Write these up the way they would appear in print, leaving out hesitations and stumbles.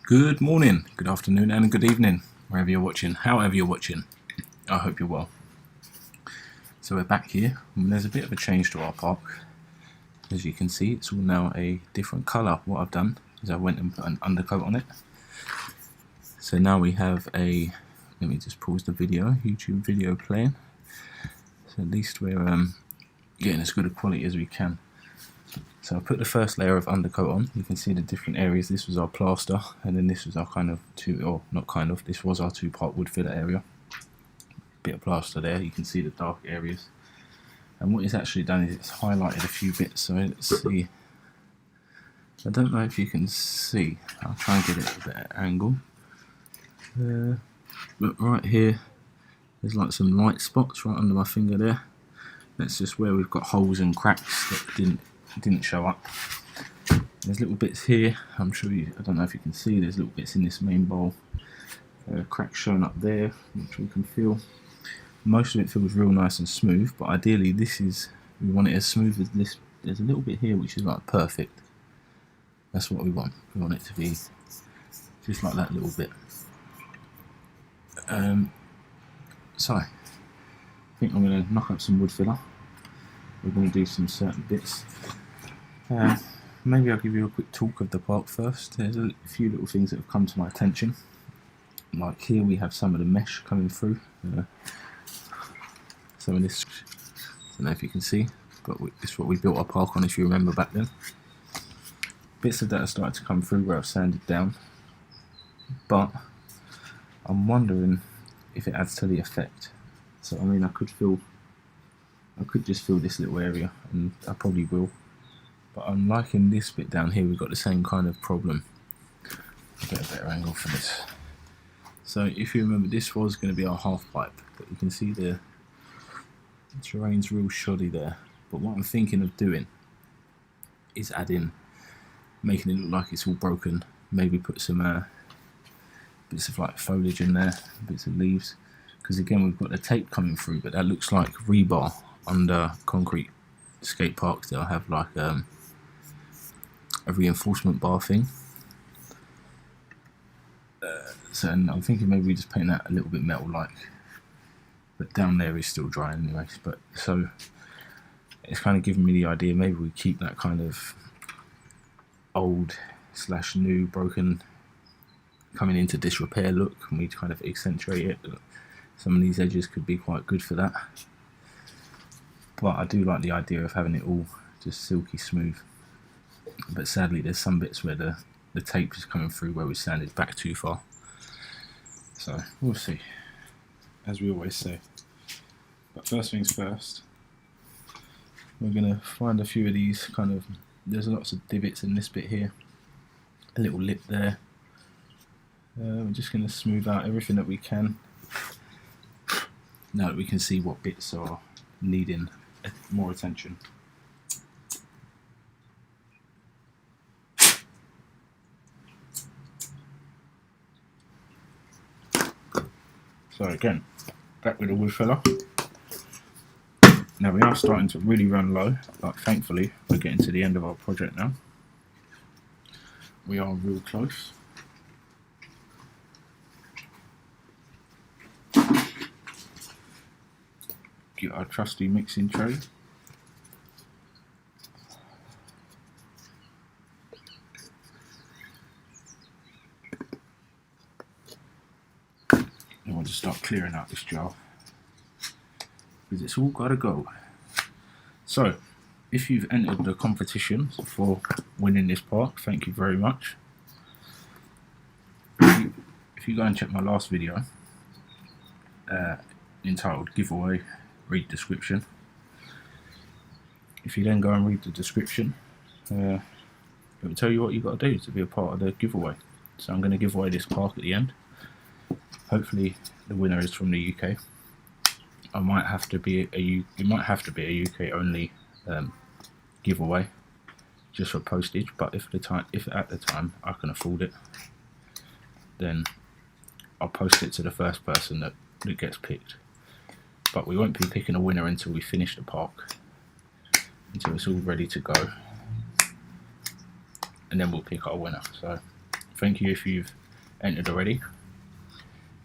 Good morning, good afternoon and good evening, wherever you're watching, however you're watching. I hope you're well. So we're back here, and there's a bit of a change to our park. As you can see, it's all now a different colour. What I've done is I went and put an undercoat on it. So now we have a, let me just pause the video, YouTube video playing. So at least we're getting as good a quality as we can. So I put the first layer of undercoat on. You can see the different areas. This was our plaster, and then this was our this was our two-part wood filler area. Bit of plaster there. You can see the dark areas. And what it's actually done is it's highlighted a few bits. So let's see. I don't know if you can see. I'll try and get it at a better angle. But right here, there's like some light spots right under my finger there. That's just where we've got holes and cracks that didn't show up. There's little bits here. I don't know if you can see. There's little bits in this main bowl. Cracks showing up there, which we can feel. Most of it feels real nice and smooth, but ideally we want it as smooth as this. There's a little bit here which is like perfect. That's what we want. We want it to be just like that little bit. So I think I'm going to knock up some wood filler. We're going to do some certain bits. Maybe I'll give you a quick talk of the park first. There's a few little things that have come to my attention. Like here we have some of the mesh coming through. Some of this, I don't know if you can see, but it's what we built our park on, if you remember back then. Bits of that are starting to come through where I've sanded down, but I'm wondering if it adds to the effect. So I mean, I could just fill this little area, and I probably will. But I'm liking this bit down here. We've got the same kind of problem. I'll get a better angle for this. So if you remember, this was going to be our half pipe, but you can see the terrain's real shoddy there. But what I'm thinking of doing is making it look like it's all broken. Maybe put some bits of like foliage in there, bits of leaves. Because again, we've got the tape coming through, but that looks like rebar under concrete skate parks. They'll have like a reinforcement bar thing. So I'm thinking maybe we just paint that a little bit metal-like, but down there is still dry anyway. But so it's kind of giving me the idea. Maybe we keep that kind of old/new, broken, coming into disrepair look, and we kind of accentuate it. Some of these edges could be quite good for that. But I do like the idea of having it all just silky smooth. But sadly, there's some bits where the tape is coming through where we sanded back too far. So we'll see, as we always say. But first things first, we're going to find a few of these there's lots of divots in this bit here, a little lip there. We're just going to smooth out everything that we can, now that we can see what bits are needing more attention. So again, back with the wood filler. Now we are starting to really run low, but thankfully we're getting to the end of our project now. We are real close. Get our trusty mixing tray. I want to start clearing out this jar, because it's all got to go. So, if you've entered the competition for winning this park, thank you very much. If you go and check my last video, entitled Giveaway, read description. If you then go and read the description, it will tell you what you've got to do to be a part of the giveaway. So I'm going to give away this park at the end. Hopefully the winner is from the UK. It might have to be a UK only giveaway, just for postage. But if at the time I can afford it, then I'll post it to the first person that gets picked. But we won't be picking a winner until we finish the park, until it's all ready to go, and then we'll pick our winner. So thank you if you've entered already.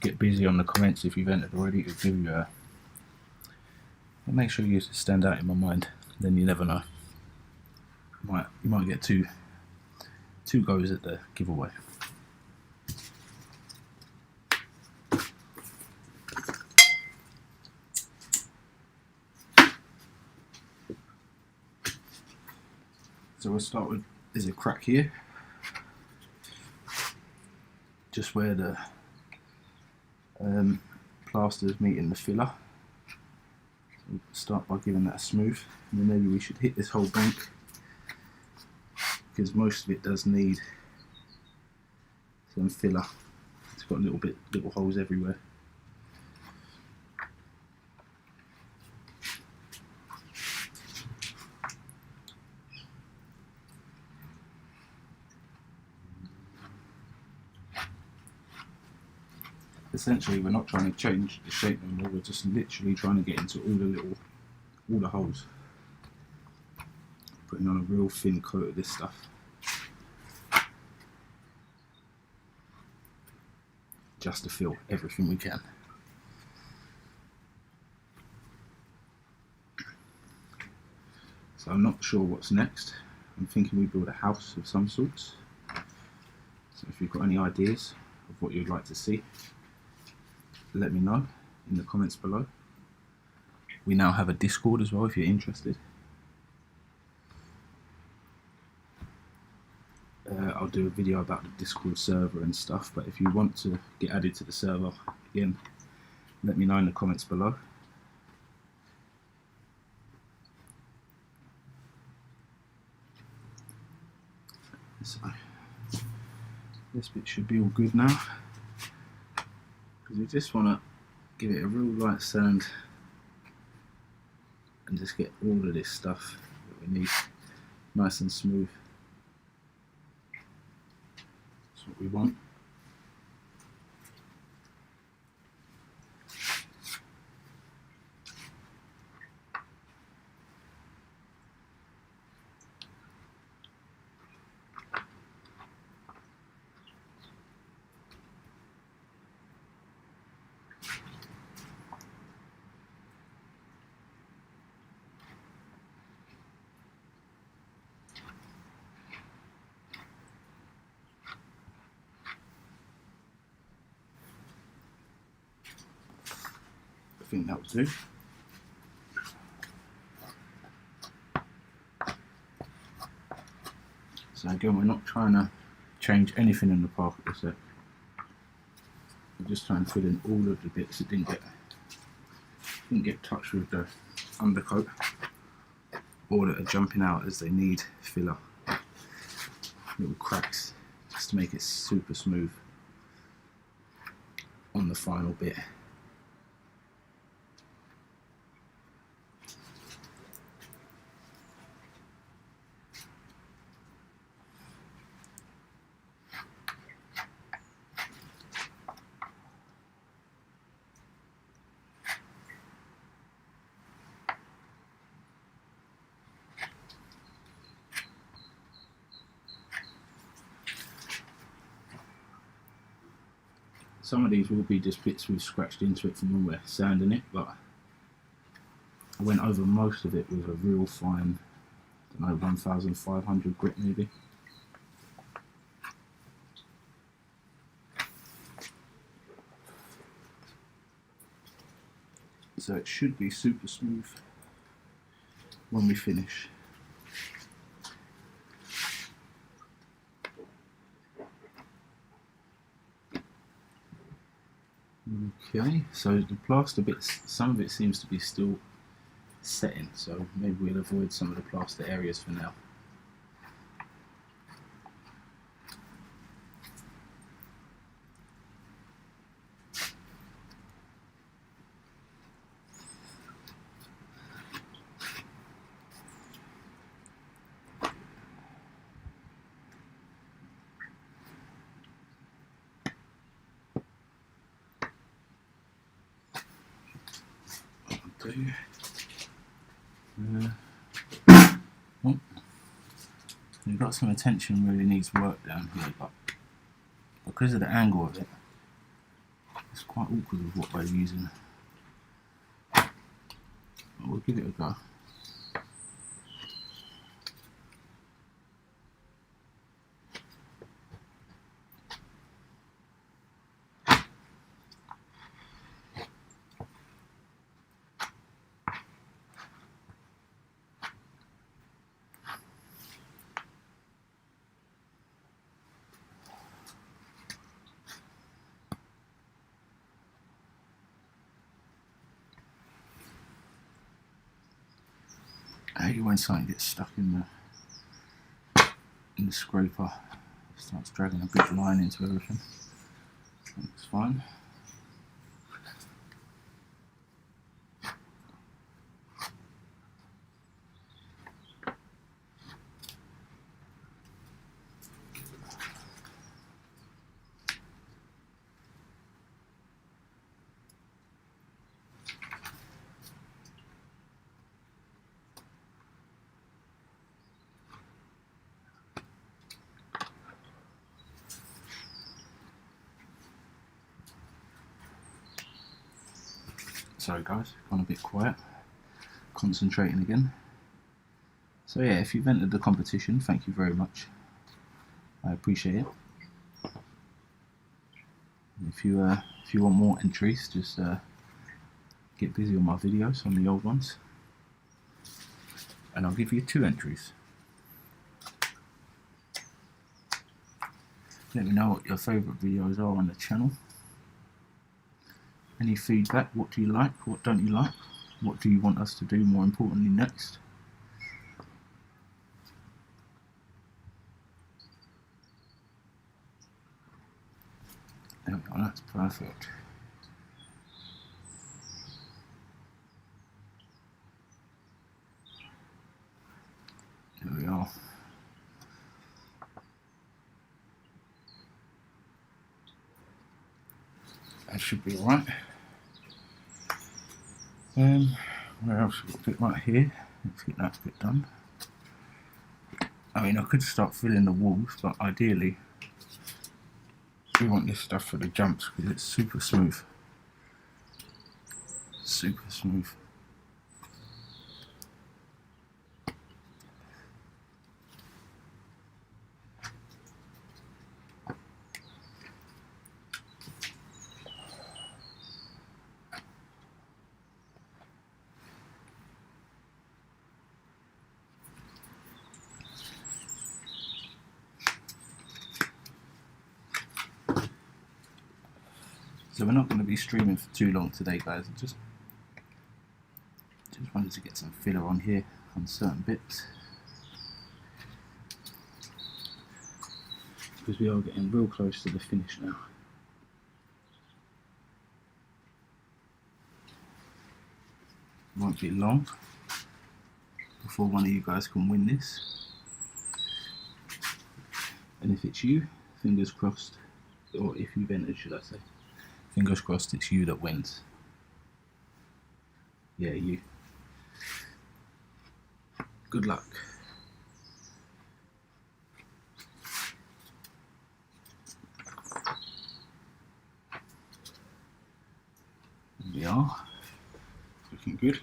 Get busy on the comments if you've entered already. It'll give you a... Make sure you stand out in my mind. Then you never know. You might get two goes at the giveaway. So we'll start with, there's a crack here, just where the plaster is meeting the filler. So we'll start by giving that a smooth, and then maybe we should hit this whole bank, because most of it does need some filler. It's got little holes everywhere. Essentially, we're not trying to change the shape anymore. We're just literally trying to get into all the holes. Putting on a real thin coat of this stuff. Just to fill everything we can. So I'm not sure what's next. I'm thinking we build a house of some sorts. So if you've got any ideas of what you'd like to see, let me know in the comments below. We now have a Discord as well if you're interested. I'll do a video about the Discord server and stuff, but if you want to get added to the server, again, let me know in the comments below. So, this bit should be all good now, because we just want to give it a real light sand and just get all of this stuff that we need nice and smooth. That's what we want. I think that will do. So again, we're not trying to change anything in the parquet set. We're just trying to fill in all of the bits that didn't get touched with the undercoat, or that are jumping out as they need filler. Little cracks, just to make it super smooth on the final bit. Some of these will be just bits we've scratched into it from when we're sanding it, but I went over most of it with a real fine, I don't know, 1500 grit maybe. So it should be super smooth when we finish. Okay, so the plaster bits, some of it seems to be still setting, so maybe we'll avoid some of the plaster areas for now. Oh, you've got some attention really needs work down here, but because of the angle of it, it's quite awkward with what we're using. But we'll give it a go. I hate when something gets stuck in the scraper, it starts dragging a big line into everything. It's fine. Sorry guys, gone a bit quiet, concentrating again. So yeah, if you've entered the competition, thank you very much. I appreciate it. If you want more entries, just get busy on my videos, on the old ones, and I'll give you 2 entries. Let me know what your favourite videos are on the channel. Any feedback, what do you like, what don't you like, what do you want us to do more importantly next. There we go, that's perfect. There we are. That should be alright. Where else we've got a bit right here? Let's get that bit done. I mean, I could start filling the walls, but ideally we want this stuff for the jumps because it's super smooth. Super smooth. So we're not going to be streaming for too long today, guys. I just wanted to get some filler on here on certain bits, because we are getting real close to the finish now. It won't be long before one of you guys can win this. And if it's you, fingers crossed, or if you've entered, should I say, fingers crossed it's you that wins. Yeah, you. Good luck. There we are. Looking good.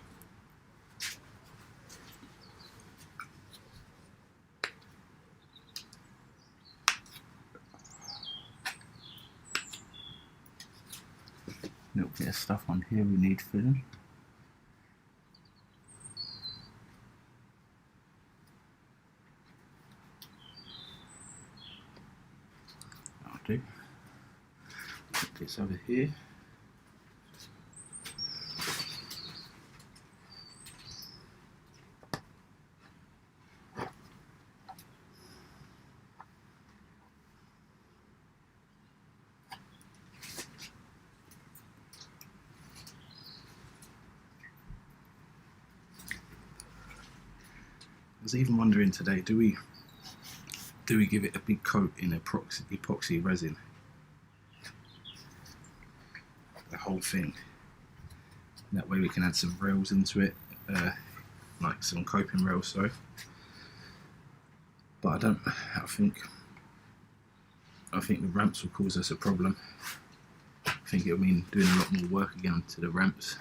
Little bit of stuff on here we need filling. I'll do. Put this over here. I was even wondering today, do we give it a big coat in epoxy resin? The whole thing. That way we can add some rails into it, like some coping rails, sorry. But I think I think the ramps will cause us a problem. I think it'll mean doing a lot more work again to the ramps.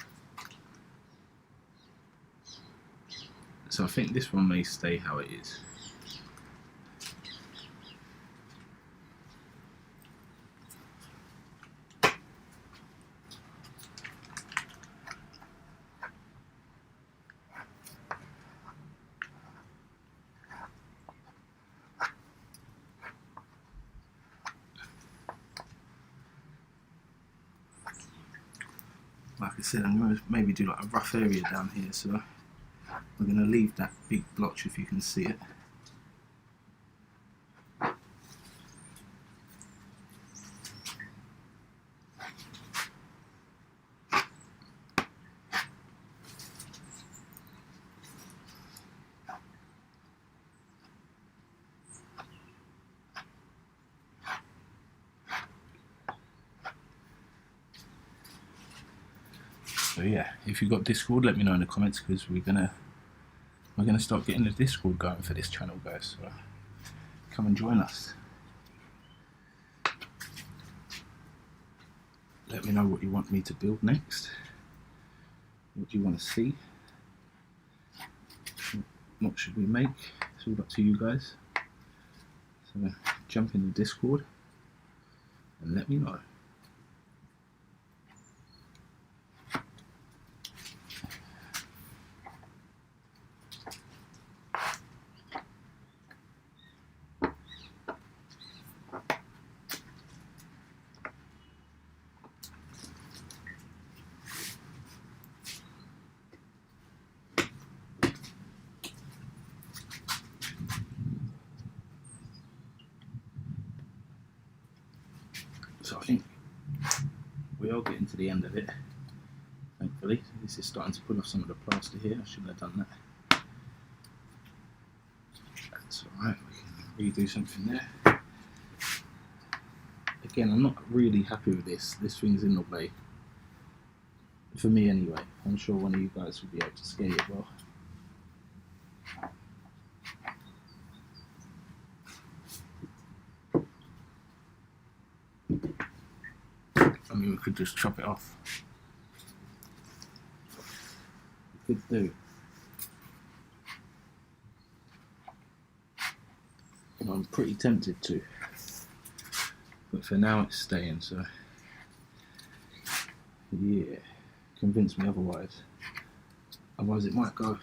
So I think this one may stay how it is. Like I said, I'm going to maybe do like a rough area down here, so we're going to leave that big blotch if you can see it. So yeah, if you've got Discord, let me know in the comments, because we're gonna start getting the Discord going for this channel, guys. So come and join us. Let me know what you want me to build next. What do you want to see? What should we make? It's all up to you guys. So jump in the Discord and let me know. So I think we are getting to the end of it, thankfully. This is starting to pull off some of the plaster here. I shouldn't have done that. That's alright, we can redo something there. Again, I'm not really happy with this. This thing's in the way. For me anyway. I'm sure one of you guys will be able to see it well. I mean, we could just chop it off. We could do. I'm pretty tempted to. But for now it's staying, so yeah. Convince me otherwise. Otherwise it might go.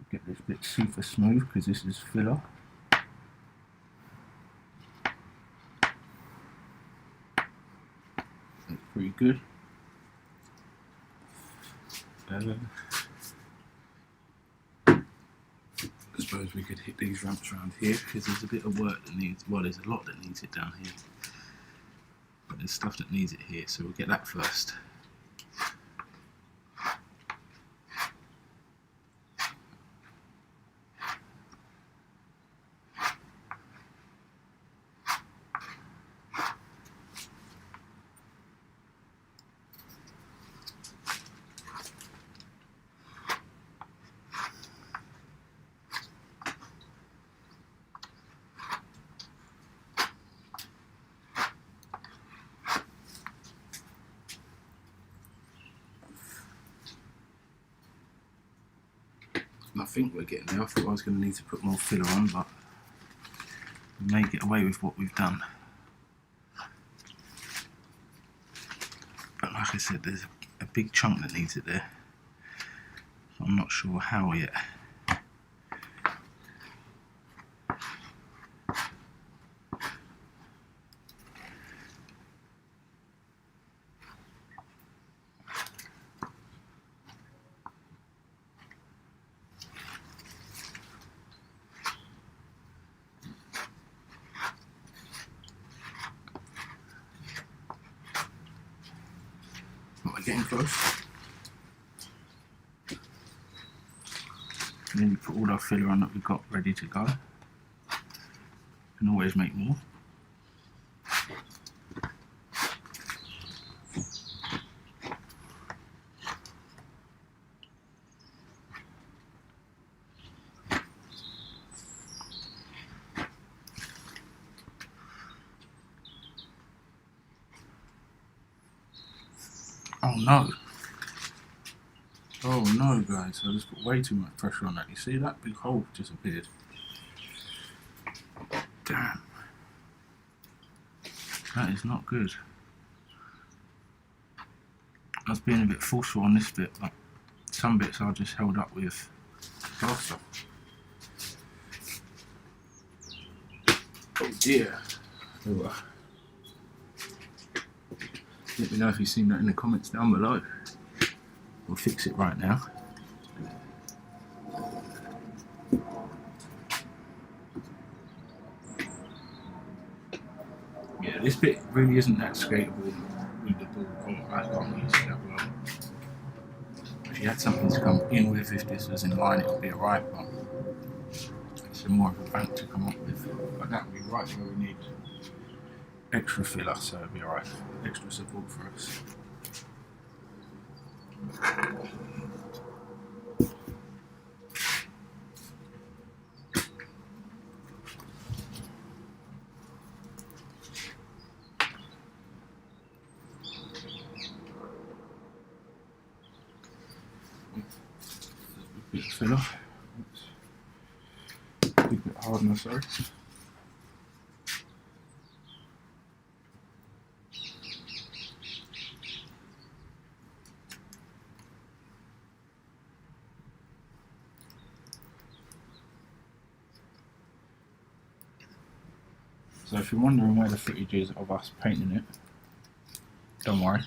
Get this bit super smooth because this is filler. That's pretty good. I suppose we could hit these ramps around here because there's a bit of work that needs, well, there's a lot that needs it down here. But there's stuff that needs it here, so we'll get that first. I think we're getting there. I thought I was going to need to put more filler on, but we may get away with what we've done. But like I said, there's a big chunk that needs it there. So I'm not sure how yet. getting close. And then we put all our filler on that we've got ready to go. Can always make more. Oh no. Oh no, guys, I just put way too much pressure on that. You see that big hole just appeared? Damn. That is not good. I was being a bit forceful on this bit, but some bits I just held up with plaster. Oh dear. Let me know if you've seen that in the comments down below. We'll fix it right now. Yeah, this bit really isn't that skatable with the ball. Oh, I can't use it that well. If you had something to come in with, if this was in line, it would be alright, but it's more of a bank to come up with. But that would be right where we need extra filler, so it'll be alright. Extra support for us. Bit of filler. A bit hardener, sorry. So if you're wondering where the footage is of us painting it, don't worry.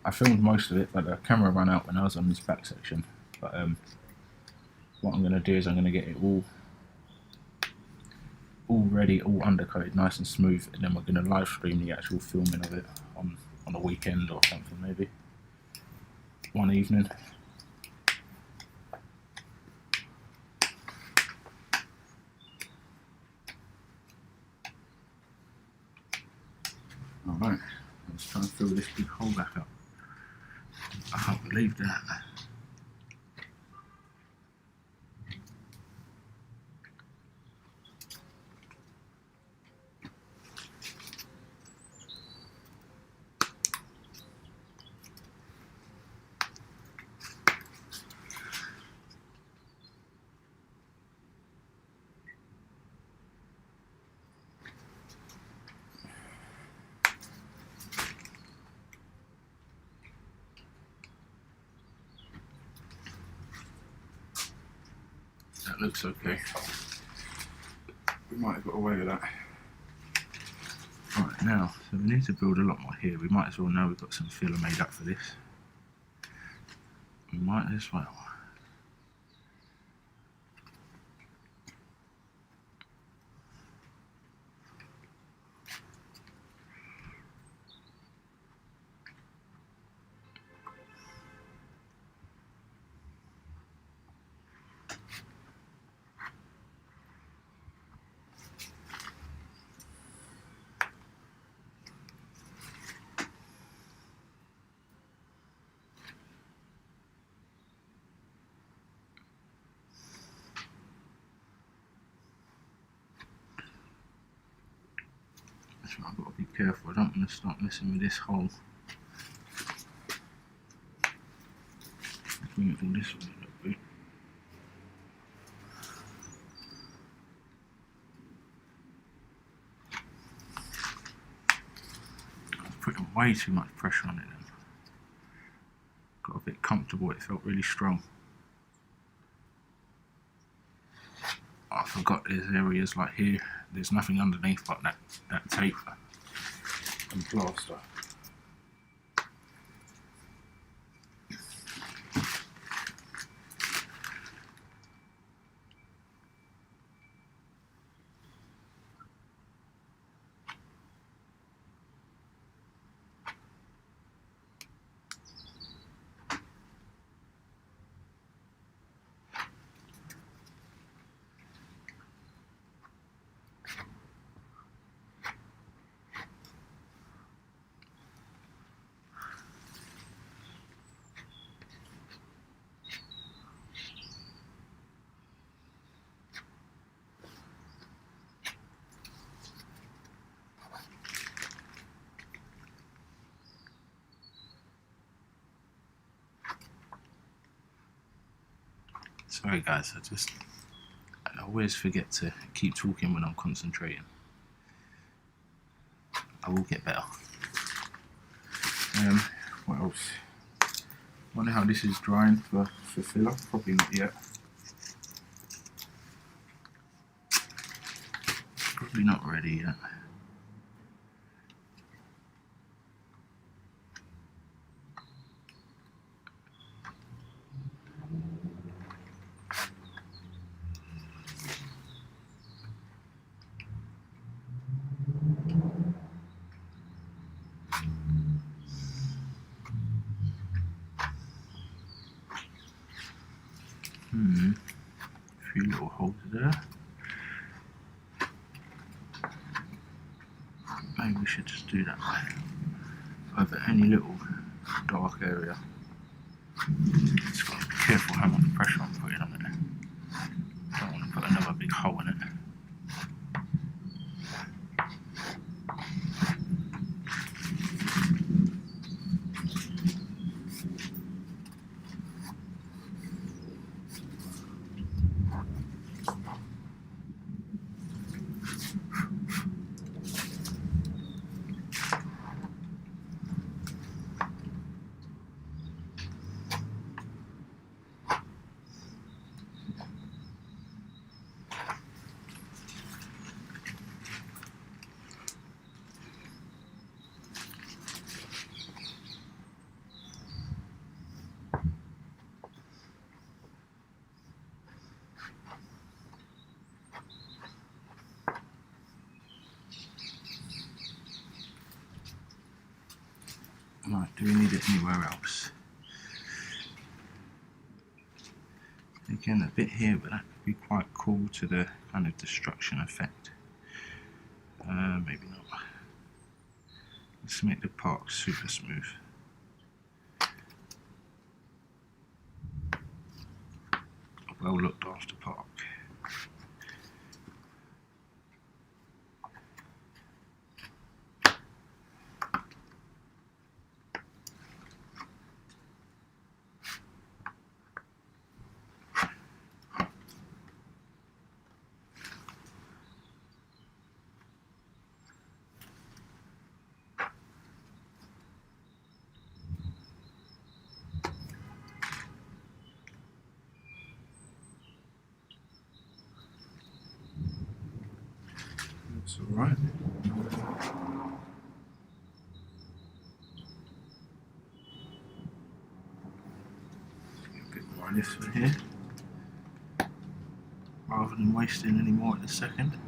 I filmed most of it, but the camera ran out when I was on this back section. But what I'm going to do is I'm going to get it all ready, all undercoated, nice and smooth, and then we're going to live stream the actual filming of it on a weekend or something, maybe one evening. Alright, let's try and fill this big hole back up. I can't believe that. That looks okay. We might have got away with that. Right, now, so we need to build a lot more here. We might as well know we've got some filler made up for this. We might as well. That's right, I've got to be careful. I don't want to start messing with this hole. Let's bring it all this way a little bit. I was putting way too much pressure on it then. Got a bit comfortable, it felt really strong. I forgot there's areas like here, there's nothing underneath but that tape and plaster. Sorry guys, I always forget to keep talking when I'm concentrating. I will get better. What else? Wonder how this is drying for filler. Probably not yet. Probably not ready yet. A few little holes there. Maybe we should just do that over any little dark area. Just got to be careful how much pressure I'm putting on it. Don't want to put another big hole in it. Right, do we need it anywhere else? Again, a bit here, but that could be quite cool to the kind of destruction effect. Maybe not. Let's make the park super smooth. A well looked after park. That's alright. A bit more of this one here, rather than wasting any more at the second.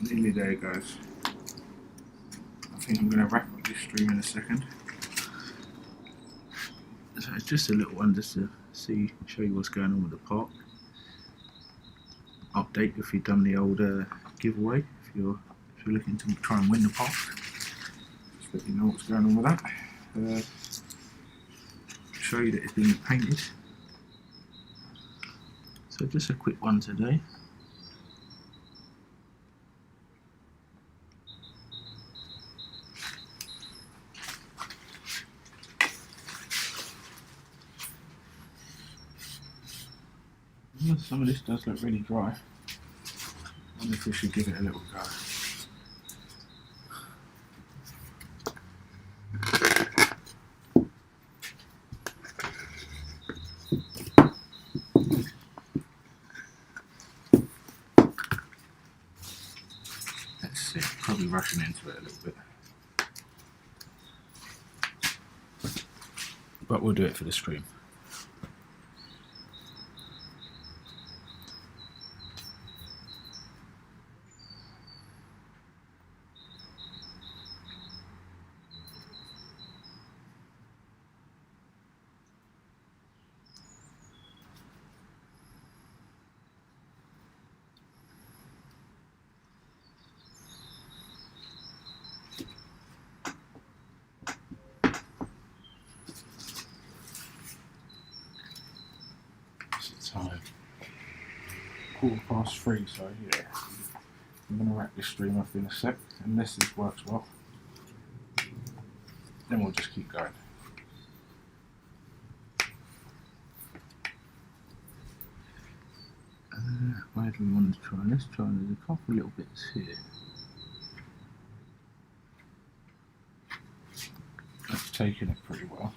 Nearly there, guys. I think I'm going to wrap up this stream in a second. So it's just a little one just to show you what's going on with the park. Update if you've done the old giveaway. If you're looking to try and win the park, just let you know what's going on with that. Show you that it's been painted. So just a quick one today. Some of this does look really dry. I wonder if we should give it a little go. Let's see, probably rushing into it a little bit. but we'll do it for the stream. Time 3:15, so yeah, I'm going to wrap this stream off in a sec, unless this works well, then we'll just keep going. Where do we want to try? Let's try, there's a couple little bits here. That's taken it pretty well.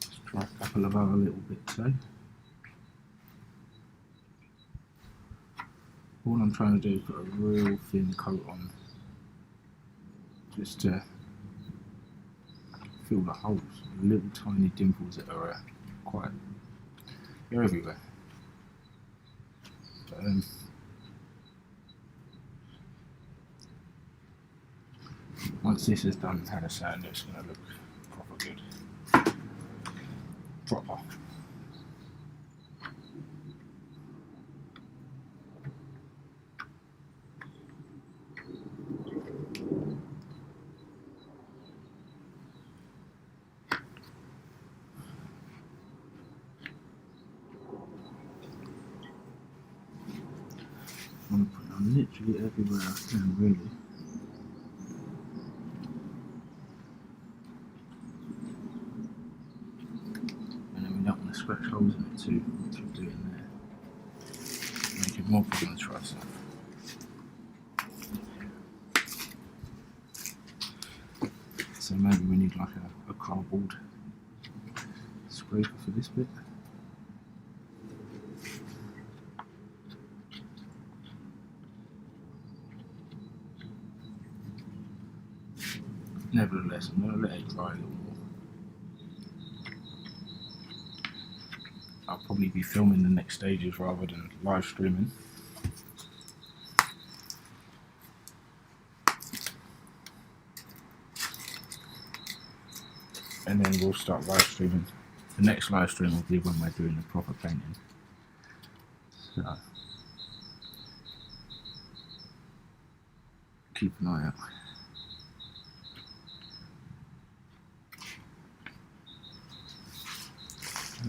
Let's try a couple of other little bits, eh? All I'm trying to do is put a real thin coat on, just to fill the holes, little tiny dimples that are quite, they're everywhere. But, once this is done and had a sand, it's going to look proper good. Proper. I'm putting on literally everywhere I can, really. And then we don't want to scratch holes in it too, which we'll do in there. Make it more problem to try stuff. So maybe we need like a cardboard scraper for this bit. Nevertheless, I'm going to let it dry a little more. I'll probably be filming the next stages rather than live streaming. And then we'll start live streaming. The next live stream will be when we're doing the proper painting. So keep an eye out.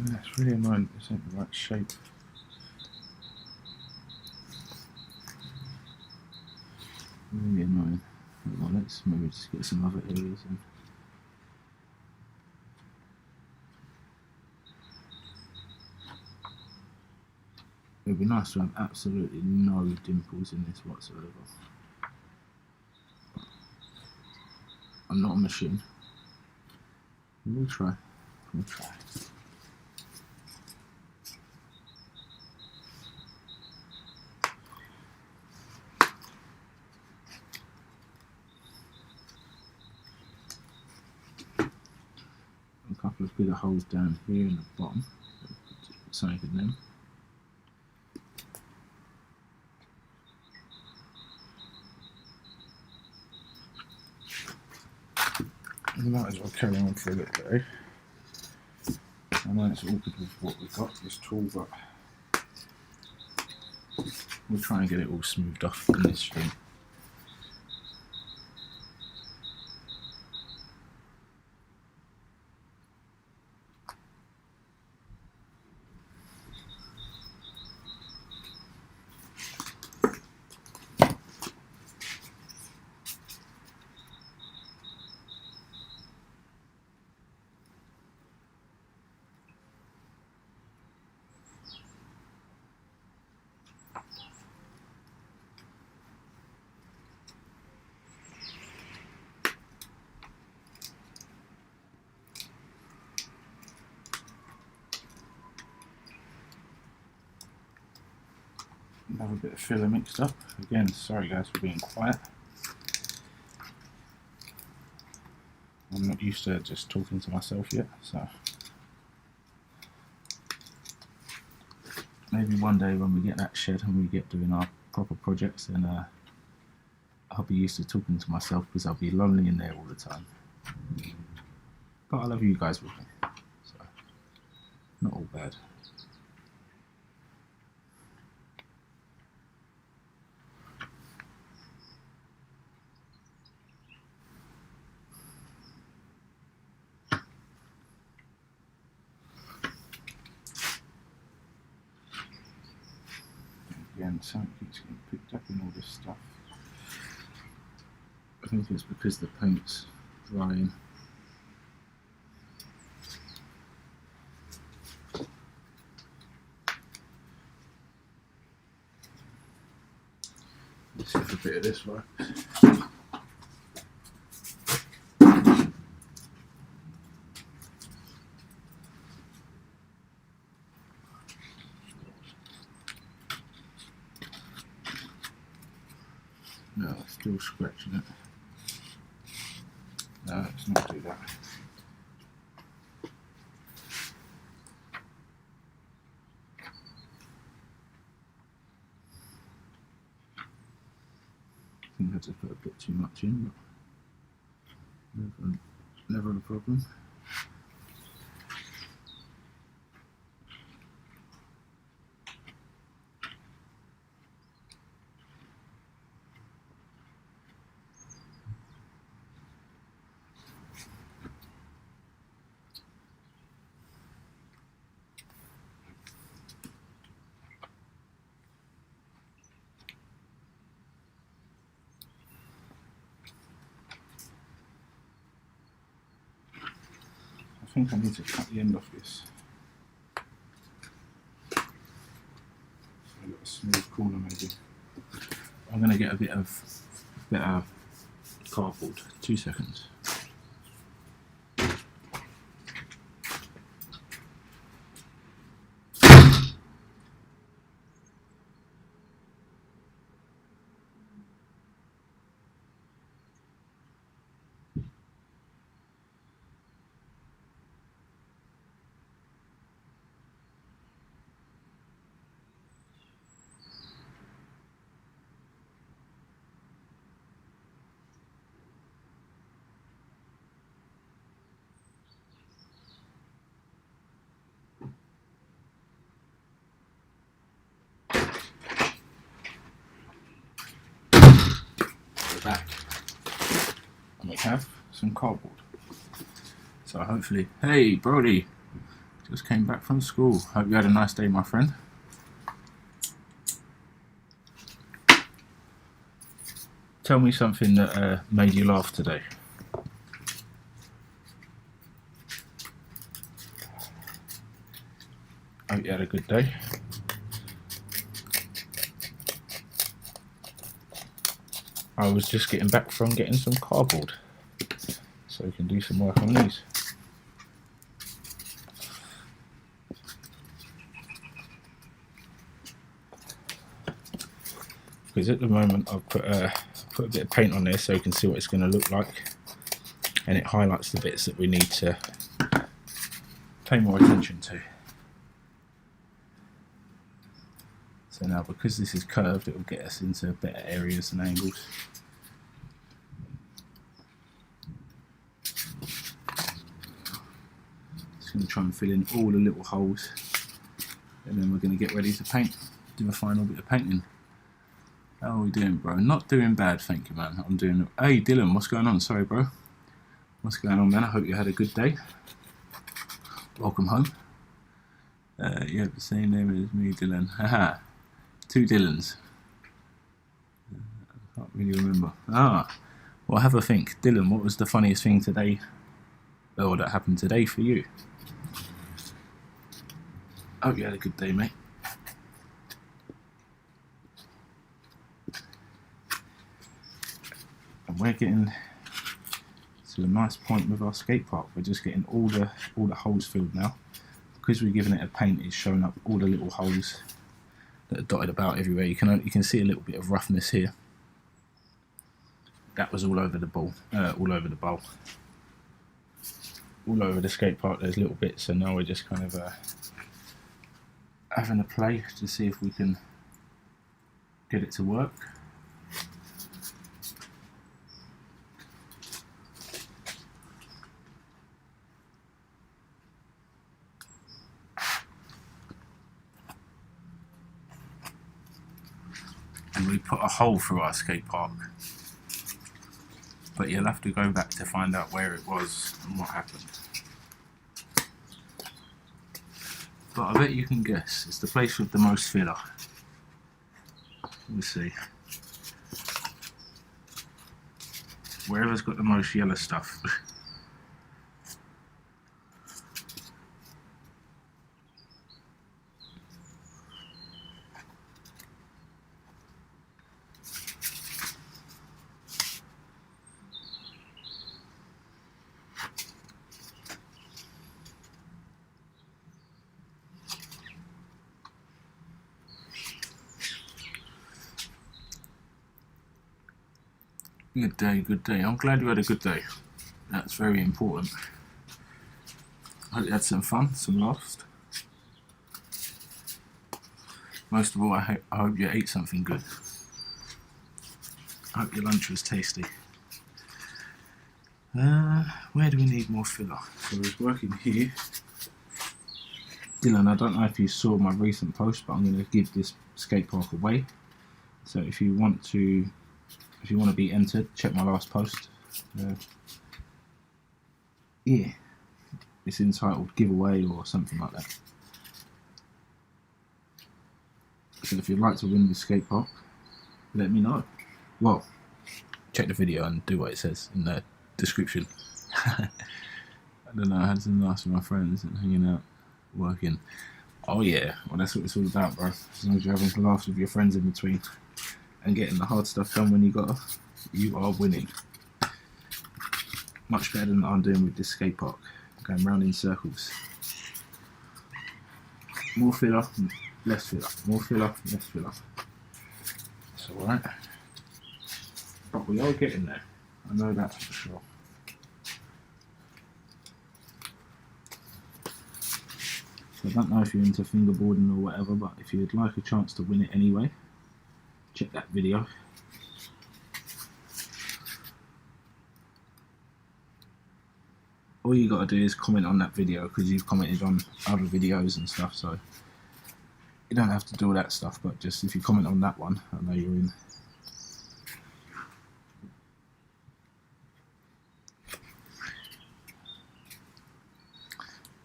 It's really annoying, it's not the right shape. Really annoying. Well, let's maybe just get some other areas in. It would be nice to have absolutely no dimples in this whatsoever. I'm not a machine. We'll try. We'll try. A couple of bigger holes down here in the bottom. Just put something in them. We might as well carry on for a little bit, eh? I know it's awkward with what we've got, this tool, but we'll try and get it all smoothed off in this stream. Another bit of filler mixed up. Again, sorry guys for being quiet. I'm not used to just talking to myself yet, so maybe one day when we get that shed and we get doing our proper projects, then I'll be used to talking to myself, because I'll be lonely in there all the time. But I love you guys with me, so not all bad. Again, something keeps getting picked up in all this stuff. I think it's because the paint's drying. Let's see if a bit of this works. No, it's still scratching it. No, let's not do that. I think I just put a bit too much in, but never a problem. I think I need to cut the end off this. So I've got a smooth corner maybe. I'm going to get a bit of cardboard. 2 seconds. Back, and we have some cardboard. So hopefully, hey Brody, just came back from school. Hope you had a nice day, my friend. Tell me something that made you laugh today. Hope you had a good day. I was just getting back from getting some cardboard, so we can do some work on these. Because at the moment I've put a bit of paint on there so you can see what it's going to look like, and it highlights the bits that we need to pay more attention to. So now, because this is curved, it will get us into better areas and angles. Just going to try and fill in all the little holes, and then we're going to get ready to paint, do a final bit of painting. How are we doing, bro? Not doing bad, thank you, man. I'm doing... Hey, Dylan, what's going on? Sorry, bro. What's going on, man? I hope you had a good day. Welcome home. You have the same name as me, Dylan. Haha. 2 Dylans. I can't really remember. Well, have a think. Dylan, what was the funniest thing today, or that happened today for you? Hope you had a good day, mate. And we're getting to a nice point with our skate park. We're just getting all the holes filled now. Because we're giving it a paint, it's showing up all the little holes that are dotted about everywhere. You can see a little bit of roughness here. That was all over the bowl, all over the bowl. all over the skate park there's little bits, so now we're just kind of having a play to see if we can get it to work. And we put a hole through our skate park, but you'll have to go back to find out where it was and what happened. But I bet you can guess, it's the place with the most filler. We'll see. Wherever's got the most yellow stuff. Good day, good day. I'm glad you had a good day. That's very important. I hope you had some fun, some laughs. Most of all, I hope you ate something good. I hope your lunch was tasty. Where do we need more filler? So I was working here. Dylan, I don't know if you saw my recent post, but I'm going to give this skate park away. So if you want to be entered, check my last post. Yeah, it's entitled giveaway or something like that. So if you'd like to win the skate park, let me know. Well, check the video and do what it says in the description. I don't know, I had some nice with my friends and hanging out, working. Oh yeah, well that's what it's all about, bro. As long as you're having laughs with your friends in between and getting the hard stuff done when you gotta, you are winning. Much better than I'm doing with this skate park, going round in circles. More filler, less filler, more filler, less filler. It's alright. But we are getting there, I know that for sure. So I don't know if you're into fingerboarding or whatever, but if you'd like a chance to win it anyway, check that video. All you got to do is comment on that video, because you've commented on other videos and stuff, so you don't have to do all that stuff, but just if you comment on that one, I know you're in.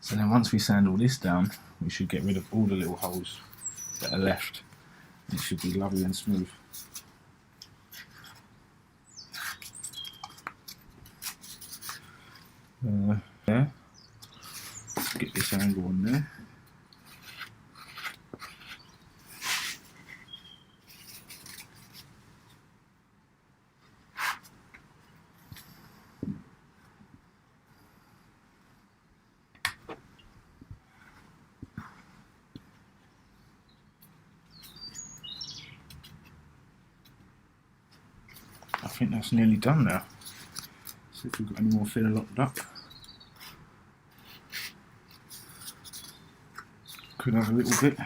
So then once we sand all this down, we should get rid of all the little holes that are left. It should be lovely and smooth. There. Get this angle on there. I think that's nearly done now. See if we've got any more filler locked up. Could have a little bit.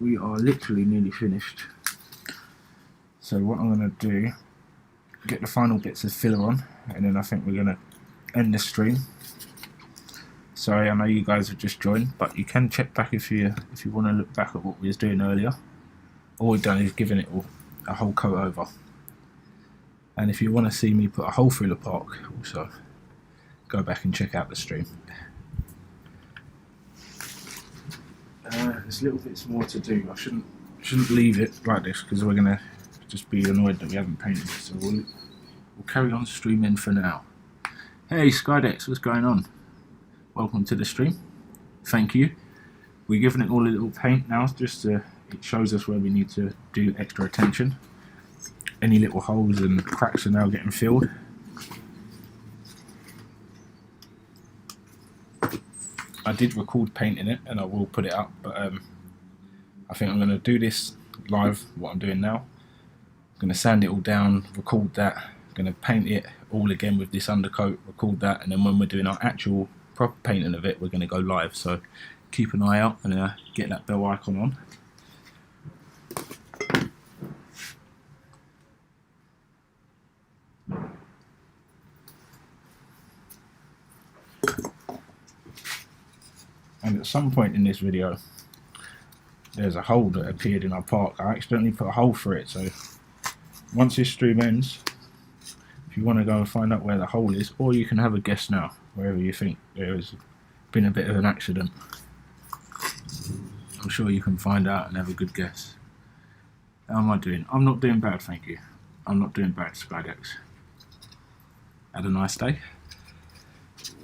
We are literally nearly finished. So what I'm going to do, get the final bits of filler on, and then I think we're going to end the stream. Sorry, I know you guys have just joined, but you can check back if you want to look back at what we was doing earlier. All we've done is given it a whole coat over. And if you want to see me put a hole through the park, also go back and check out the stream. There's little bits more to do. I shouldn't leave it like this, because we're gonna just be annoyed that we haven't painted it. So we'll carry on streaming for now. Hey Skydex, what's going on? Welcome to the stream. Thank you. We're giving it all a little paint now, just to, it shows us where we need to do extra attention. any little holes and cracks are now getting filled. I did record painting it and I will put it up, but I think I'm going to do this live, what I'm doing now. I'm going to sand it all down, record that, I'm going to paint it all again with this undercoat, record that, and then when we're doing our actual proper painting of it, we're going to go live. So keep an eye out and get that bell icon on. And at some point in this video, there's a hole that appeared in our park. I accidentally put a hole for it, so once this stream ends, if you want to go and find out where the hole is, or you can have a guess now, wherever you think there has been a bit of an accident. I'm sure you can find out and have a good guess. How am I doing? I'm not doing bad, thank you. I'm not doing bad, Skydex. Had a nice day.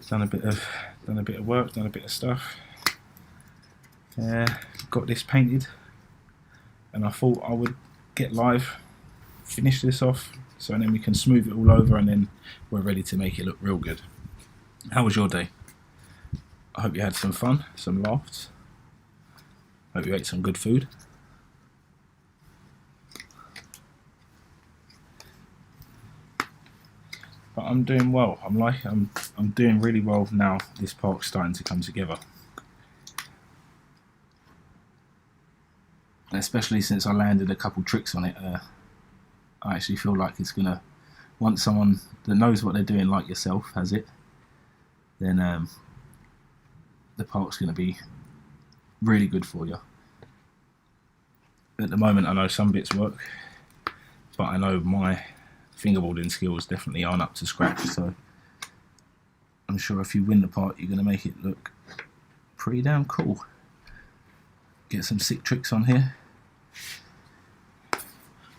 Done a bit of work, done a bit of stuff. Got this painted, and I thought I would get live, finish this off, so then we can smooth it all over, and then we're ready to make it look real good. How was your day? I hope you had some fun, some laughs. Hope you ate some good food. But I'm doing well. I'm doing really well now. This park's starting to come together. Especially since I landed a couple tricks on it, I actually feel like it's gonna, once someone that knows what they're doing like yourself has it, then the park's gonna be really good for you. At the moment I know some bits work, but I know my fingerboarding skills definitely aren't up to scratch, so I'm sure if you win the part you're gonna make it look pretty damn cool. Get some sick tricks on here.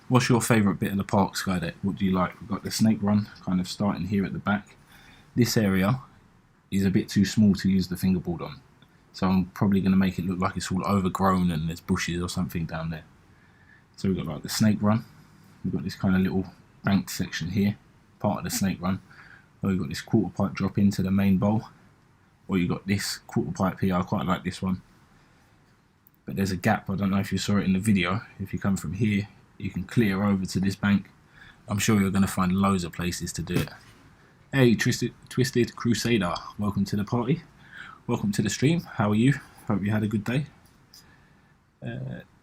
What's your favourite bit of the park, Skydeck? What do you like? We've got the snake run kind of starting here at the back. This area is a bit too small to use the fingerboard on, so I'm probably going to make it look like it's all overgrown and there's bushes or something down there. So we've got like the snake run. We've got this kind of little banked section here, part of the snake run. Or we've got this quarter pipe drop into the main bowl. Or you've got this quarter pipe here. I quite like this one. But there's a gap, I don't know if you saw it in the video. If you come from here, you can clear over to this bank. I'm sure you're going to find loads of places to do it. Hey, Twisted Crusader, welcome to the party. Welcome to the stream. How are you? Hope you had a good day.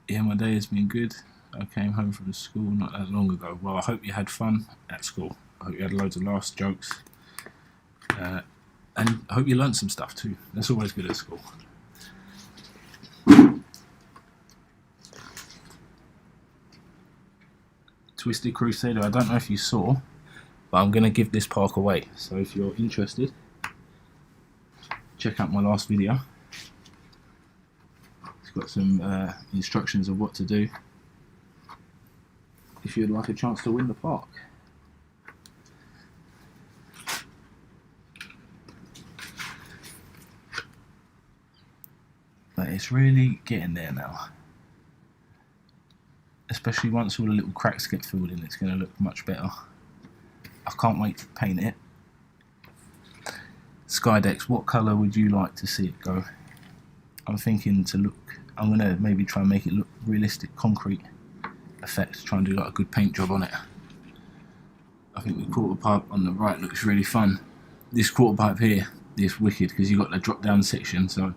Yeah, my day has been good. I came home from school not that long ago. Well, I hope you had fun at school. I hope you had loads of laughs, jokes. And I hope you learned some stuff too. That's always good at school. Twisted Crusader, I don't know if you saw, but I'm going to give this park away. So if you're interested, check out my last video. It's got some instructions of what to do if you'd like a chance to win the park. But it's really getting there now. Especially once all the little cracks get filled in, it's going to look much better. I can't wait to paint it. Skydex, what colour would you like to see it go? I'm thinking to look, I'm going to maybe try and make it look realistic, concrete effect, try and do like a good paint job on it. I think the quarter pipe on the right looks really fun. This quarter pipe here is wicked because you've got the drop down section, so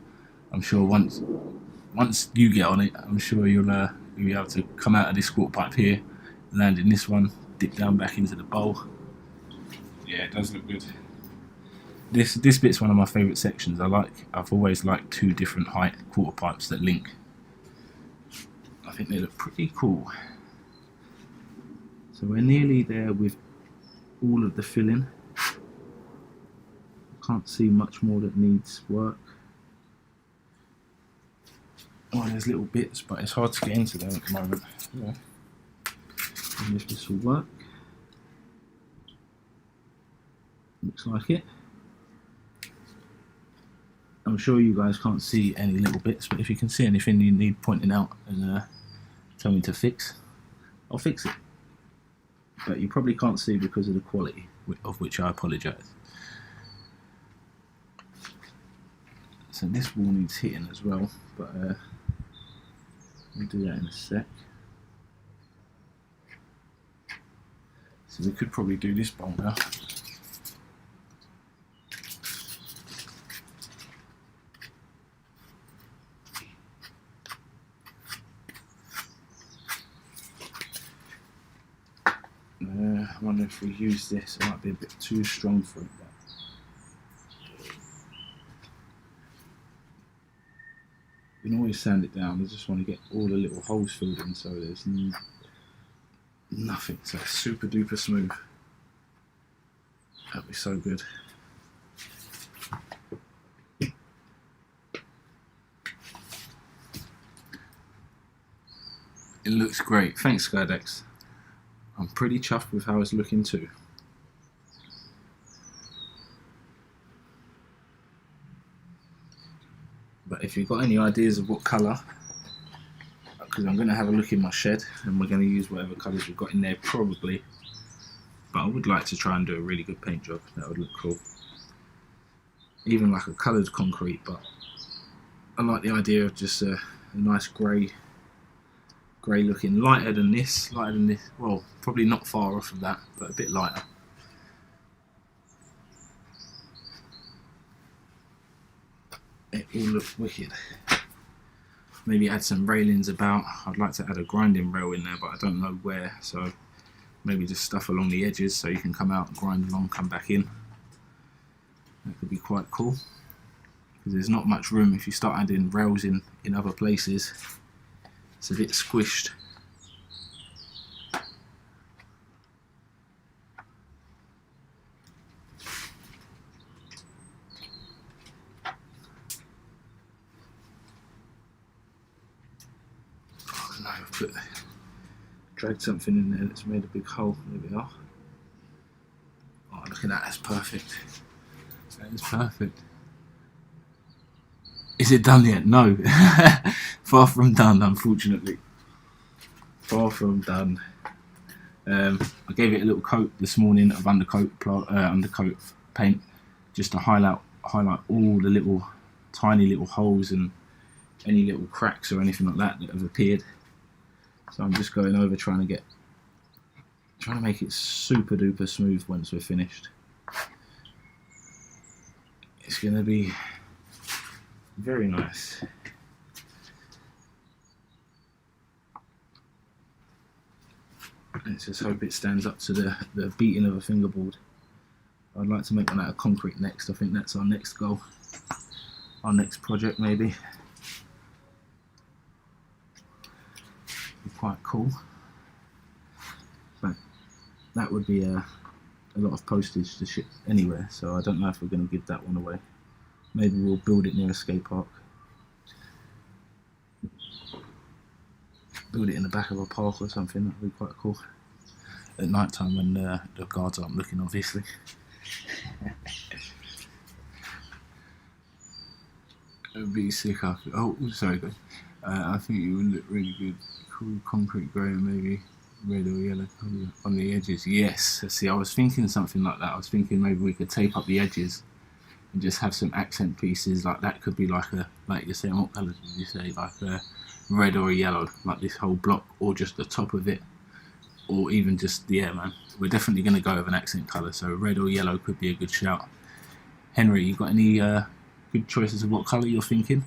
I'm sure once you get on it, I'm sure you'll be able to come out of this quarter pipe here, land in this one, dip down back into the bowl. Yeah, it does look good. This bit's one of my favourite sections. I've always liked two different height quarter pipes that link. I think they look pretty cool. So we're nearly there with all of the filling. Can't see much more that needs work. Oh, there's little bits, but it's hard to get into them at the moment. Yeah. And if this will work. Looks like it. I'm sure you guys can't see any little bits, but if you can see anything you need pointing out and tell me to fix, I'll fix it. but you probably can't see because of the quality, of which I apologise. So this wall needs hitting as well, but we'll do that in a sec. So we could probably do this bowl now. I wonder if we use this, it might be a bit too strong for it. You can always sand it down. I just want to get all the little holes filled in so there's nothing. So it's super duper smooth. That'd be so good. It looks great. Thanks, Skydex. I'm pretty chuffed with how it's looking too. But if you've got any ideas of what colour, because I'm going to have a look in my shed and we're going to use whatever colours we've got in there probably, but I would like to try and do a really good paint job. That would look cool. Even like a coloured concrete, but I like the idea of just a nice grey looking, lighter than this, well, probably not far off of that, but a bit lighter. It all looks wicked. Maybe add some railings about. I'd like to add a grinding rail in there, but I don't know where, so maybe just stuff along the edges so you can come out, grind along, come back in. That could be quite cool, because there's not much room if you start adding rails in other places. It's a bit squished. Oh no, I've dragged something in there that's made a big hole. There we are. Oh, look at that, that's perfect. That is perfect. Is it done yet? No. Far from done, unfortunately. Far from done. I gave it a little coat this morning of undercoat paint, just to highlight all the little tiny little holes and any little cracks or anything like that have appeared. So I'm just going over trying to make it super duper smooth once we're finished. It's going to be very nice. Let's just hope it stands up to the beating of a fingerboard. I'd like to make one out of concrete next. I think that's our next goal. Our next project maybe. Be quite cool. But that would be a lot of postage to ship anywhere, so I don't know if we're going to give that one away. Maybe we'll build it near a skate park. Build it in the back of a park or something, that would be quite cool. At night time when the guards aren't looking, obviously. It would be sick after. Oh, sorry guys. I think it would look really good. Cool concrete grey and maybe red or yellow colour on the edges. Yes, see, I was thinking something like that. I was thinking maybe we could tape up the edges and just have some accent pieces. Like that could be like you're saying, what colour did you say? Like a red or a yellow, like this whole block, or just the top of it, or even just the air, man. We're definitely going to go with an accent colour, so red or yellow could be a good shout. Henry, you got any good choices of what colour you're thinking?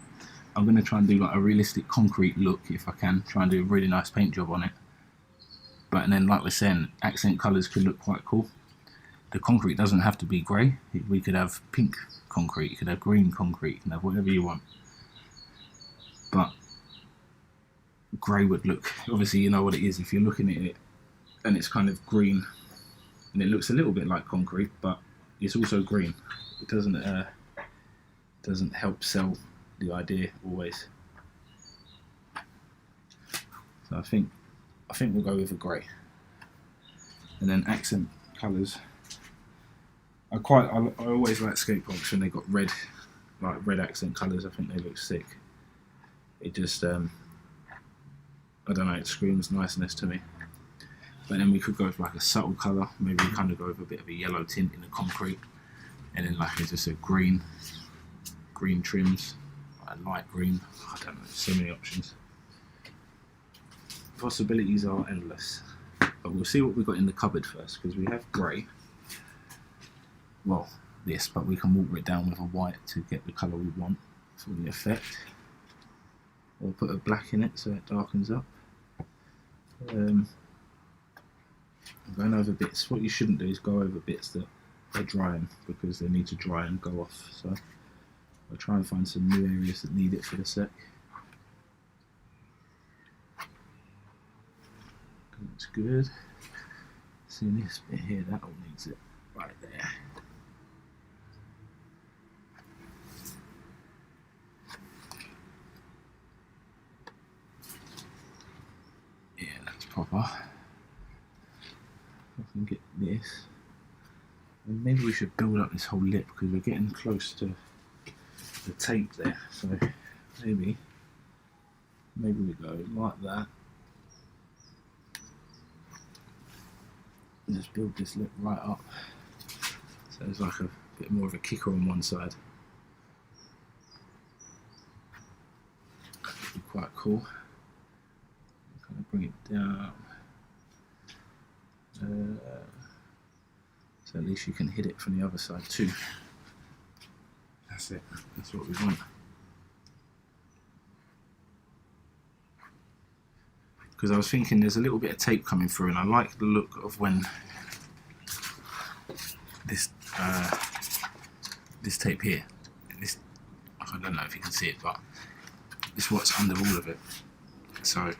I'm going to try and do like a realistic concrete look if I can, try and do a really nice paint job on it. But and then, like we're saying, accent colours could look quite cool. The concrete doesn't have to be grey. We could have pink concrete, you could have green concrete, you can have whatever you want. But grey would look, obviously you know what it is if you're looking at it and it's kind of green and it looks a little bit like concrete, but it's also green. It doesn't help sell the idea always. So I think we'll go with a grey. And then accent colours. I always like skate parks when they got red accent colours. I think they look sick. It just I don't know, it screams niceness to me. But then we could go with like a subtle colour, maybe kind of go with a bit of a yellow tint in the concrete, and then like as I said, green trims, like a light green. I don't know, so many options. Possibilities are endless. But we'll see what we've got in the cupboard first, because we have grey. Well, this, but we can water it down with a white to get the colour we want for the effect. Or put a black in it so it darkens up. I'm going over bits. What you shouldn't do is go over bits that are drying, because they need to dry and go off. So I'll try and find some new areas that need it for the sec. That's good. See this bit here, that all needs it right there. Yeah, that's proper. I can get this. And maybe we should build up this whole lip, because we're getting close to the tape there. So maybe we go like that. Just build this lip right up, so there's like a bit more of a kicker on one side. That'd be quite cool. Kind of bring it down, so at least you can hit it from the other side too. That's it, that's what we want. Because I was thinking there's a little bit of tape coming through, and I like the look of when this this tape here, this, I don't know if you can see it, but it's what's under all of it. So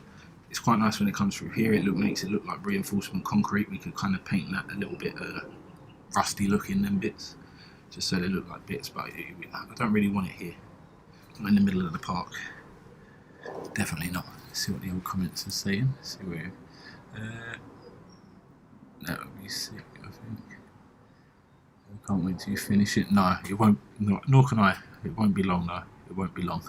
it's quite nice when it comes through here. It makes it look like reinforcement concrete. We can kind of paint that a little bit rusty look in them bits, just so they look like bits, but I don't really want it here, not in the middle of the park. Definitely not. Let's see what the old comments are saying. Let's see where. That would be sick, I think. I can't wait till you finish it. No, it won't. Nor can I. It won't be long. No, it won't be long.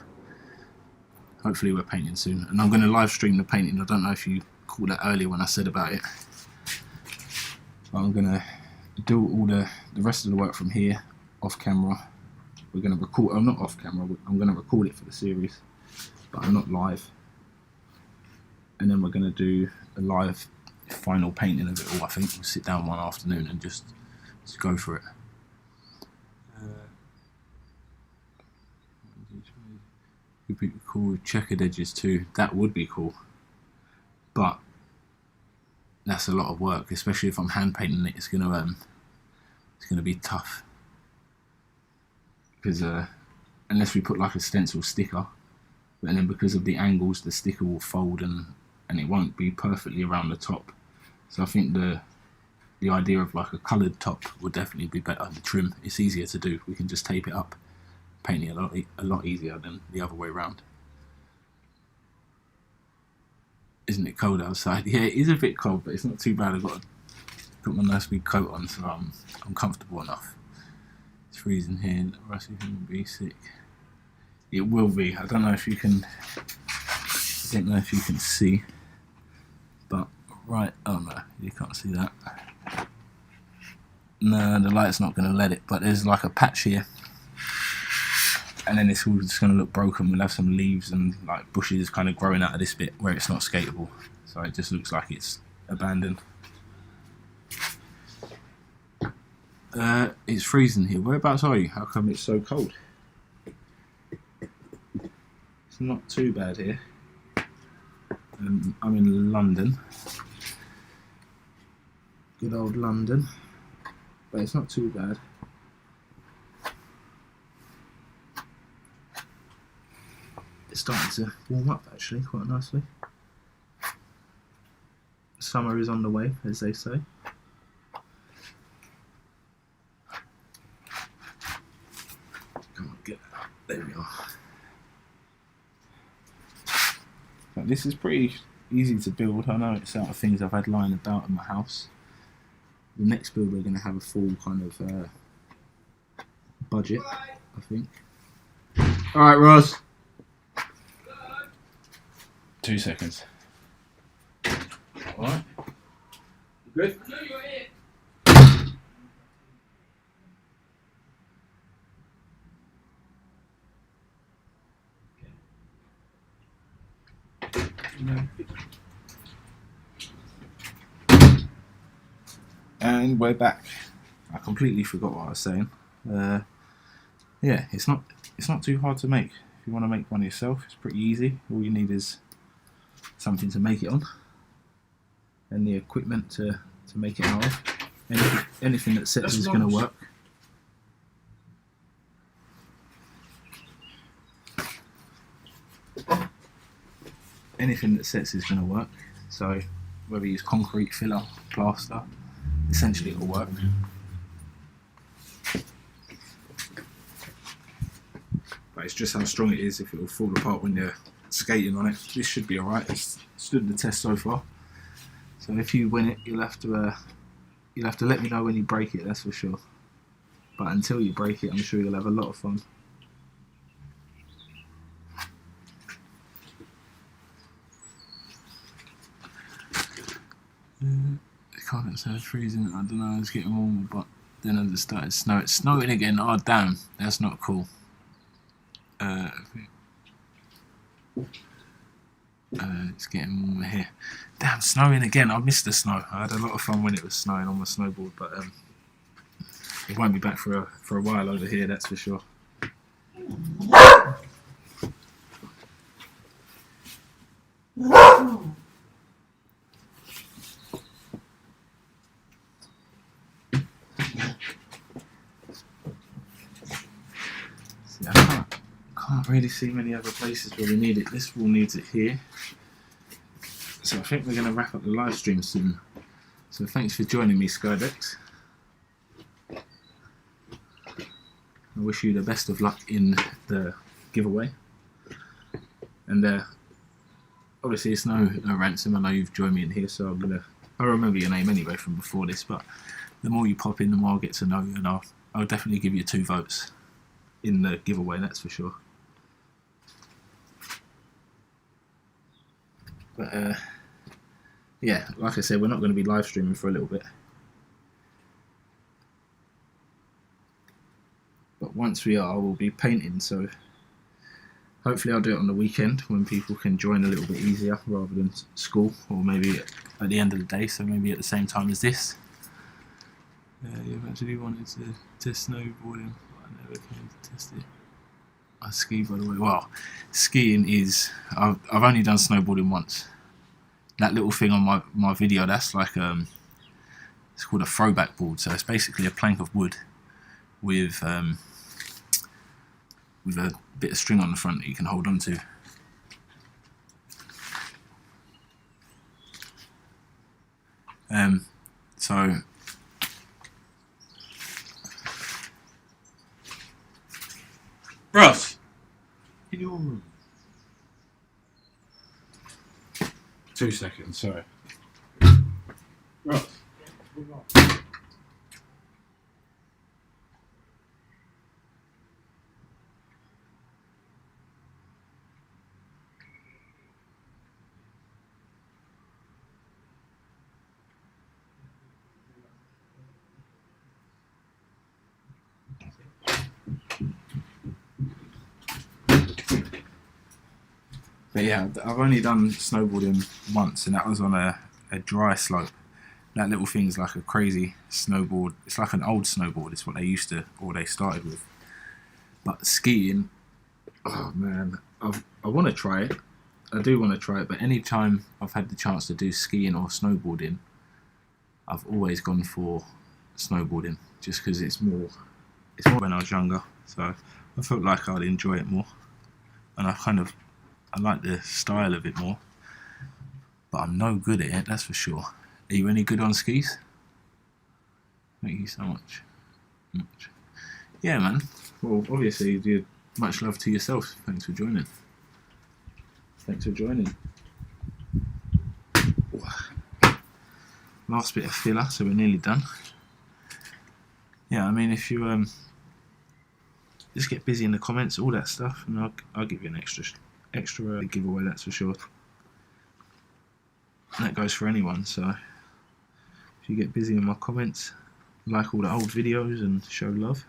Hopefully, we're painting soon, and I'm going to live stream the painting. I don't know if you caught that earlier when I said about it. But I'm going to do all the rest of the work from here off camera. We're going to record. I'm not off camera. I'm going to record it for the series, but I'm not live. And then we're going to do a live final painting of it all. I think we'll sit down one afternoon and just go for it. Would be cool with checkered edges too. That would be cool, but that's a lot of work, especially if I'm hand painting it. It's gonna be tough, because unless we put like a stencil sticker, and then because of the angles, the sticker will fold and it won't be perfectly around the top. So I think the idea of like a coloured top would definitely be better. The trim, it's easier to do. We can just tape it up, paint it a lot easier than the other way around. Isn't it cold outside? Yeah, it is a bit cold, but it's not too bad. I've got my nice big coat on, so I'm comfortable enough. It's freezing here. Rusty can be sick. It will be. I don't know if you can. I don't know if you can see, but right. Oh no, you can't see that. No, the light's not going to let it. But there's like a patch here, and then it's all just going to look broken. We'll have some leaves and like bushes kind of growing out of this bit where it's not skatable. So it just looks like it's abandoned. It's freezing here. Whereabouts are you? How come it's so cold? It's not too bad here. I'm in London. Good old London. But it's not too bad. It's starting to warm up actually quite nicely. Summer is on the way, as they say. Come on, get that. There we are. But this is pretty easy to build. I know it's out of things I've had lying about in my house. The next build we're going to have a full kind of budget, I think. Alright, Roz. 2 seconds. Alright. Good? And we're back. I completely forgot what I was saying. Yeah, it's not too hard to make. If you want to make one yourself, it's pretty easy. All you need is something to make it on, and the equipment to make it out of. Anything that sets is going to work. Anything that sets is going to work. So whether you use concrete, filler, plaster, essentially it will work. But it's just how strong it is if it will fall apart when you're skating on it. This should be alright. It's stood the test so far. So if you win it, you'll have to let me know when you break it. That's for sure. But until you break it, I'm sure you'll have a lot of fun. It can't say it's freezing. I don't know. It's getting warmer, but then I just started snow. It's snowing again. Oh damn, that's not cool. It's getting warmer here. Damn, snowing again. I missed the snow. I had a lot of fun when it was snowing on my snowboard, but it won't be back for a while over here. That's for sure. See, I can't really see many other places where we need it. This wall needs it here. So I think we're going to wrap up the live stream soon. So thanks for joining me, Skydex. I wish you the best of luck in the giveaway. And obviously it's no ransom. I know you've joined me in here, so I'll remember your name anyway from before this. But the more you pop in, the more I'll get to know you, and I'll definitely give you 2 votes in the giveaway. That's for sure. But yeah, like I said, we're not going to be live streaming for a little bit. But once we are, we'll be painting, so hopefully I'll do it on the weekend when people can join a little bit easier rather than school, or maybe at the end of the day, so maybe at the same time as this. You actually wanted to test snowboarding, but I never came to test it. I ski, by the way. Well, skiing is... I've only done snowboarding once. That little thing on my video, that's like... it's called a throwback board, so it's basically a plank of wood with a bit of string on the front that you can hold on to. So... Ross! In your room. 2 seconds, sorry. Ross. But yeah, I've only done snowboarding once, and that was on a dry slope. That little thing's like a crazy snowboard. It's like an old snowboard. It's what they used to, or they started with. But skiing, oh man, I want to try it. I do want to try it, but any time I've had the chance to do skiing or snowboarding, I've always gone for snowboarding, just because it's more when I was younger. So I felt like I'd enjoy it more, and I like the style of it more, but I'm no good at it, that's for sure. Are you any good on skis? Thank you so much. Yeah, man. Well, obviously, you much love to yourself. Thanks for joining. Last bit of filler, so we're nearly done. Yeah, I mean, if you just get busy in the comments, all that stuff, and I'll give you an extra giveaway, that's for sure. And that goes for anyone, so if you get busy in my comments, like all the old videos and show love,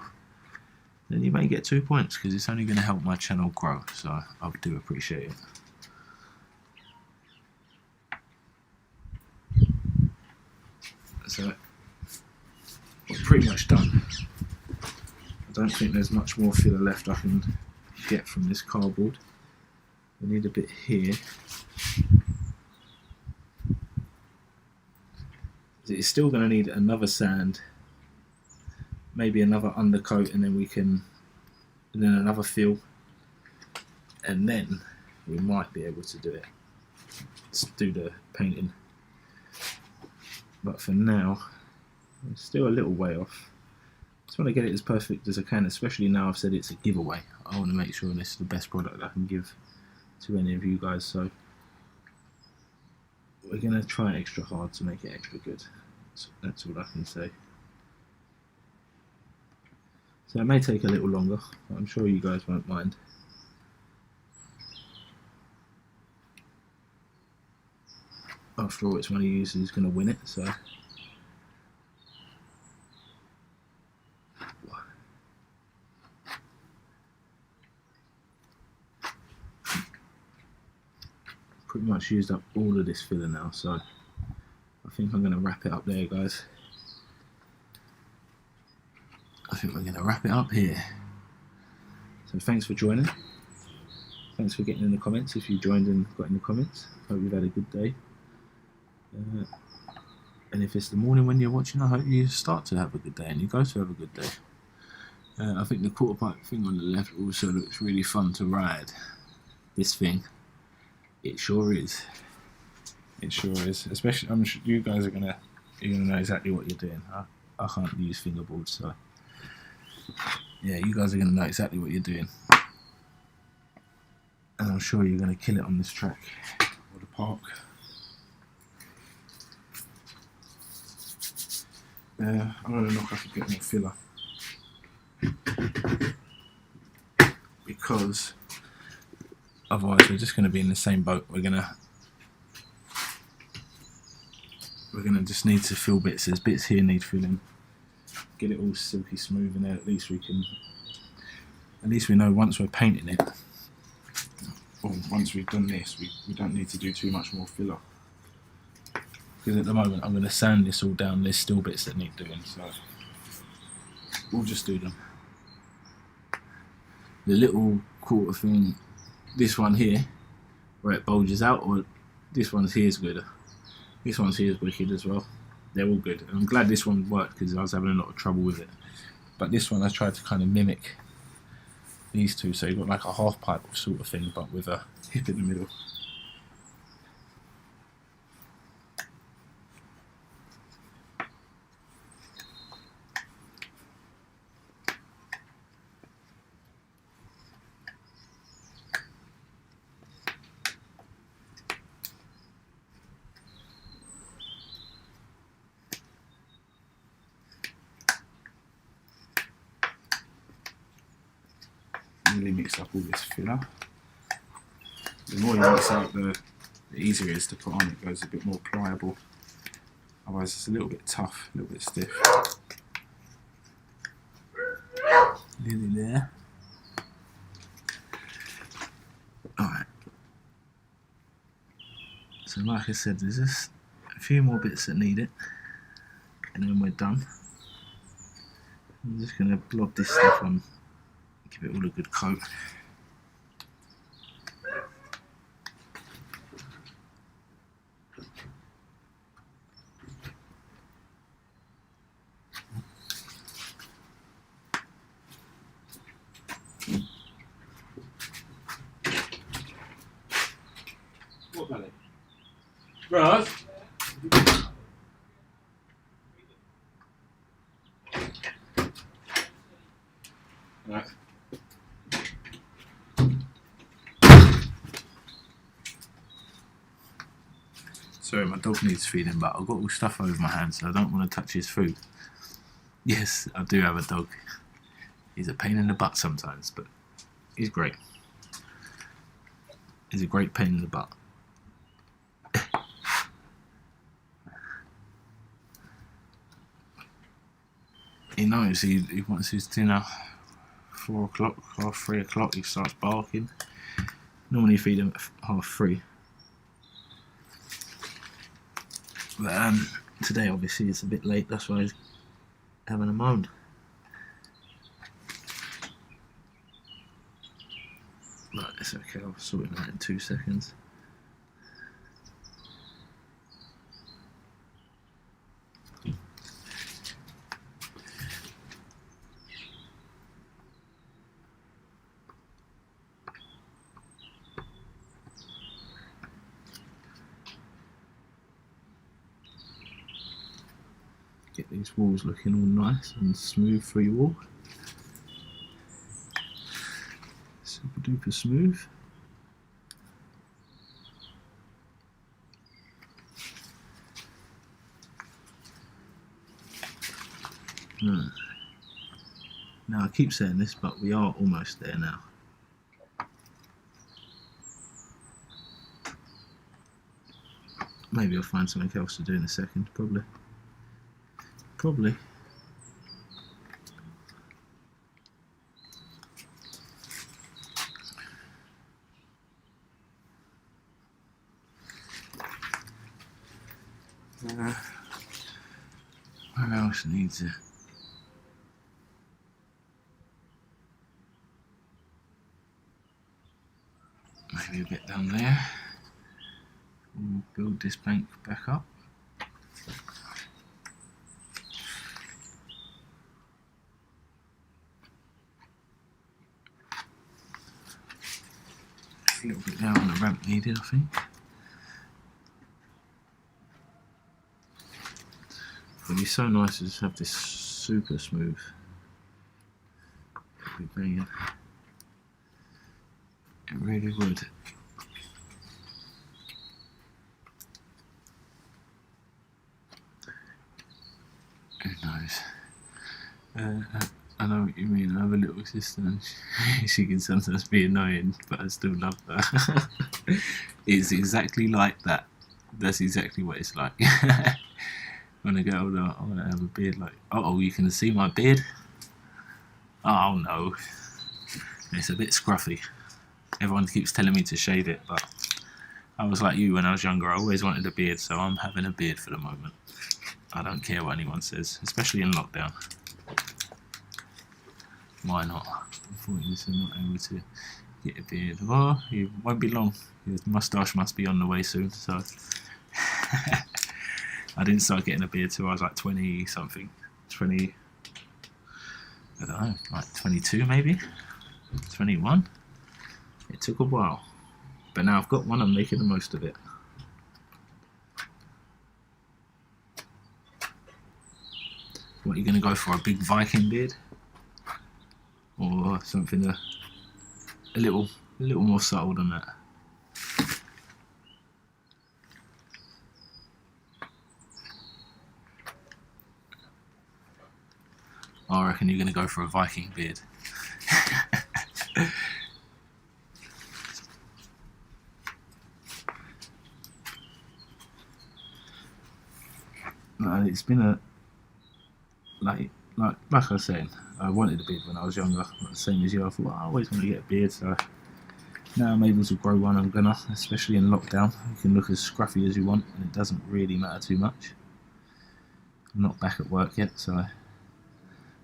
then you may get 2 points, because it's only going to help my channel grow, so I do appreciate it. So we're pretty much done. I don't think there's much more filler left I can get from this cardboard. We need a bit here. It's still going to need another sand, maybe another undercoat, and then another fill, and then we might be able to do it. Let's do the painting. But for now, it's still a little way off. Just want to get it as perfect as I can, especially now I've said it's a giveaway. I want to make sure this is the best product I can give to any of you guys, so we're going to try extra hard to make it extra good. So that's all I can say. So it may take a little longer, but I'm sure you guys won't mind. After all, it's one of you who's going to win it, so pretty much used up all of this filler now, so I think I'm going to wrap it up there, guys. I think we're going to wrap it up here. So thanks for joining. Thanks for getting in the comments. If you joined and got in the comments, hope you've had a good day. And if it's the morning when you're watching, I hope you start to have a good day and you go to have a good day. I think the quarter pipe thing on the left also looks really fun to ride. This thing. It sure is. It sure is. Especially, I'm sure you guys are gonna know exactly what you're doing. I can't use fingerboards, so yeah, you guys are gonna know exactly what you're doing, and I'm sure you're gonna kill it on this track or the park. I'm gonna knock off a bit more filler because otherwise we're just going to be in the same boat. We're gonna just need to fill bits. There's bits here need filling. Get it all silky smooth in there. At least we know once we're painting it, or once we've done this, we don't need to do too much more filler. Because at the moment I'm going to sand this all down. There's still bits that need doing, so we'll just do them. The little quarter thing, this one here, where it bulges out, or this one's here is good. This one's here is wicked as well. They're all good. And I'm glad this one worked because I was having a lot of trouble with it. But this one I tried to kind of mimic these two, so you've got like a half pipe sort of thing, but with a hip in the middle. Really mix up all this filler. The more you mix up, the easier it is to put on. It goes a bit more pliable. Otherwise it's a little bit tough, a little bit stiff. Nearly there. Alright. So like I said, there's just a few more bits that need it, and then we're done. I'm just going to blob this stuff on. Give it all a good coat. What belly? Ross? Right. Sorry, my dog needs feeding, but I've got all stuff over my hands, so I don't want to touch his food. Yes, I do have a dog. He's a pain in the butt sometimes, but he's great. He's a great pain in the butt. he knows he wants his dinner. 4 o'clock or 3 o'clock he starts barking. Normally feed him at 3:30. But today obviously it's a bit late, that's why he's having a moan. Right, it's okay, I'll sort him out in 2 seconds. Get these walls looking all nice and smooth for you all. Super duper smooth. Now I keep saying this, but we are almost there now. Maybe I'll find something else to do in a second, probably. Where else needs it? Maybe a bit down there. We'll build this bank back up. A little bit down on the ramp needed, I think. It would be so nice to just have this super smooth. It would be brilliant. It really would. Who knows? I know what you mean. I have a little sister and she can sometimes be annoying, but I still love her. It's exactly like that. That's exactly what it's like. When I get older, I want to have a beard like, oh, you can see my beard? Oh no. It's a bit scruffy. Everyone keeps telling me to shave it, but I was like you when I was younger. I always wanted a beard, so I'm having a beard for the moment. I don't care what anyone says, especially in lockdown. Why not? Unfortunately, I'm not able to get a beard. Well, it won't be long. Your moustache must be on the way soon, so... I didn't start getting a beard till I was like 20 something. 20... I don't know, like 22 maybe? 21? It took a while. But now I've got one, I'm making the most of it. What, are you going to go for a big Viking beard? Or something a little more subtle than that? I reckon you're going to go for a Viking beard. No, it's been a like I said, I wanted a beard when I was younger, the same as you. I thought, well, I always want to get a beard, so now I'm able to grow one. I'm gonna, especially in lockdown. You can look as scruffy as you want, and it doesn't really matter too much. I'm not back at work yet, so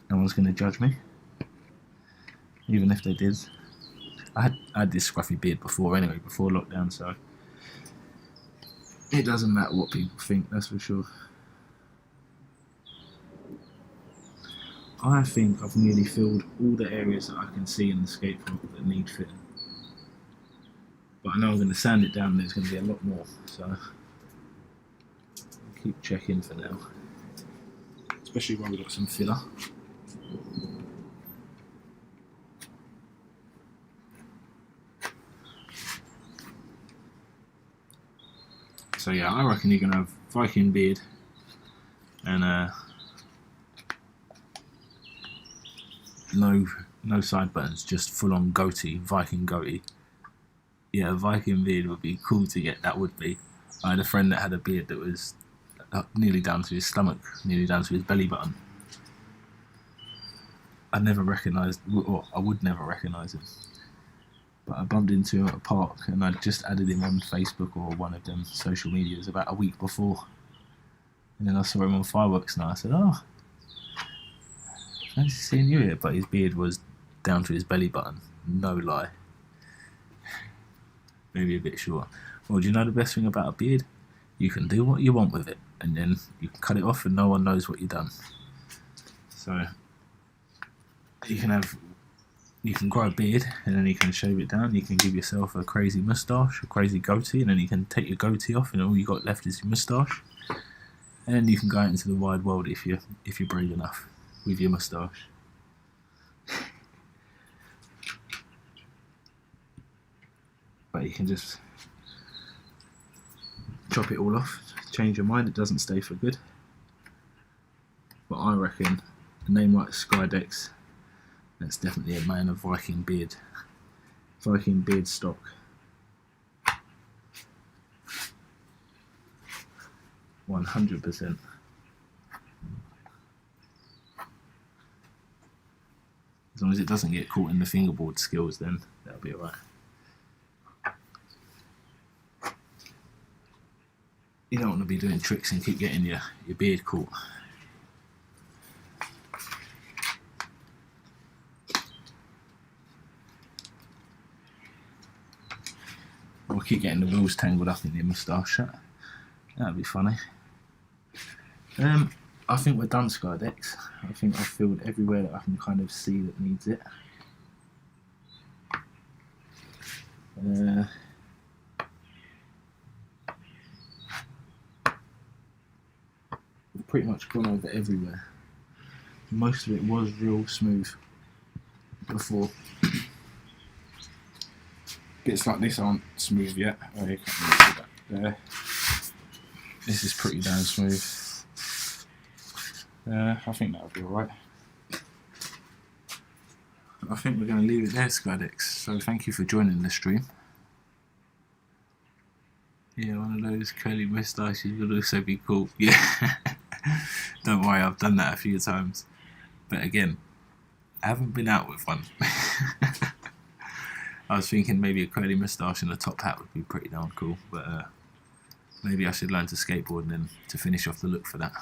no one's going to judge me. Even if they did, I had this scruffy beard before anyway, before lockdown, so it doesn't matter what people think, that's for sure. I think I've nearly filled all the areas that I can see in the skate park that need fitting. But I know I'm going to sand it down and there's going to be a lot more, so I'll keep checking for now. Especially when we've got some filler. So yeah, I reckon you're going to have Viking beard and no side buttons, just full on goatee, Viking goatee. Yeah, a Viking beard would be cool to get, that would be. I had a friend that had a beard that was nearly down to his stomach, nearly down to his belly button. I never recognised, or I would never recognise him. But I bumped into him at a park, and I just added him on Facebook or one of them social medias about a week before. And then I saw him on Fireworks Night. I said, "Oh, fancy seeing you here." But his beard was down to his belly button, no lie. Maybe a bit short. Well, do you know the best thing about a beard? You can do what you want with it, and then you can cut it off and no one knows what you've done. So you can grow a beard, and then you can shave it down. You can give yourself a crazy moustache, a crazy goatee, and then you can take your goatee off, and all you got left is your moustache. And then you can go out into the wide world if you're brave enough with your moustache. But you can just chop it all off, change your mind, it doesn't stay for good. But I reckon a name like Skydex, that's definitely a man of Viking beard stock. $100%. As long as it doesn't get caught in the fingerboard skills, then that'll be alright. You don't want to be doing tricks and keep getting your beard caught. Or keep getting the wheels tangled up in your moustache. That'd be funny. I think we're done, Skydex. I think I've filled everywhere that I can kind of see that needs it. We've pretty much gone over everywhere. Most of it was real smooth before. Bits like this aren't smooth yet. Oh, you can't really see that there. This is pretty damn smooth. I think that'll be alright. I think we're going to leave it there, Skydex. So thank you for joining the stream. Yeah, one of those curly moustaches would also be cool. Yeah. Don't worry, I've done that a few times. But again, I haven't been out with one. I was thinking maybe a curly moustache and a top hat would be pretty darn cool. But maybe I should learn to skateboard and then to finish off the look for that.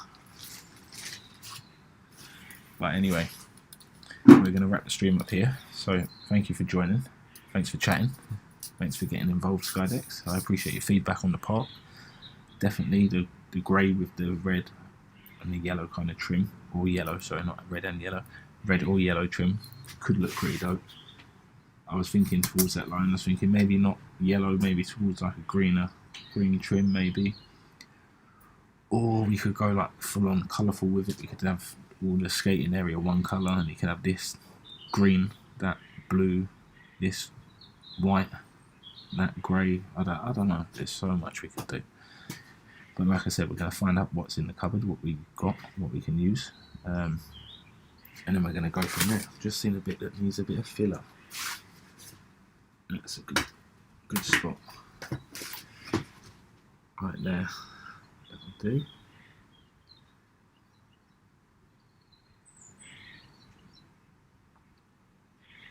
But anyway, we're going to wrap the stream up here. So thank you for joining. Thanks for chatting. Thanks for getting involved, Skydex. I appreciate your feedback on the park. Definitely the grey with the red and the yellow kind of trim. Or yellow, sorry, not red and yellow. Red or yellow trim could look pretty dope. I was thinking towards that line. I was thinking maybe not yellow, maybe towards like a green trim maybe. Or we could go like full on colourful with it. We could have all the skating area one colour, and you could have this green, that blue, this white, that grey. I don't know. There's so much we could do. But like I said, we're going to find out what's in the cupboard, what we've got, what we can use, and then we're going to go from there. I've just seen a bit that needs a bit of filler. That's a good spot. Right there. That'll do.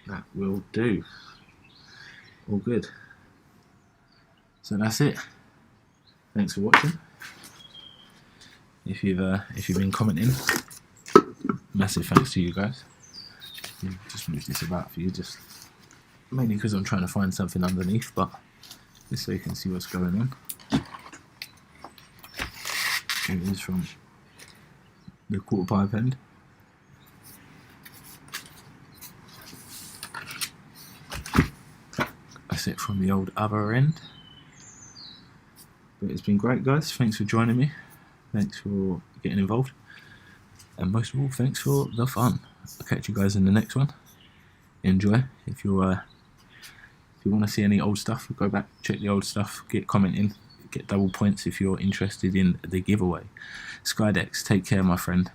That will do. All good. So that's it. Thanks for watching. If you've been commenting, massive thanks to you guys. Just move this about for you, just mainly because I'm trying to find something underneath, but just so you can see what's going on. Here it is from the quarter pipe end. That's it from the old other end. But it's been great, guys. Thanks for joining me. Thanks for getting involved. And most of all, thanks for the fun. I'll catch you guys in the next one. Enjoy. If you want to see any old stuff, go back, check the old stuff, get commenting, get double points if you're interested in the giveaway. Skydex, take care, my friend.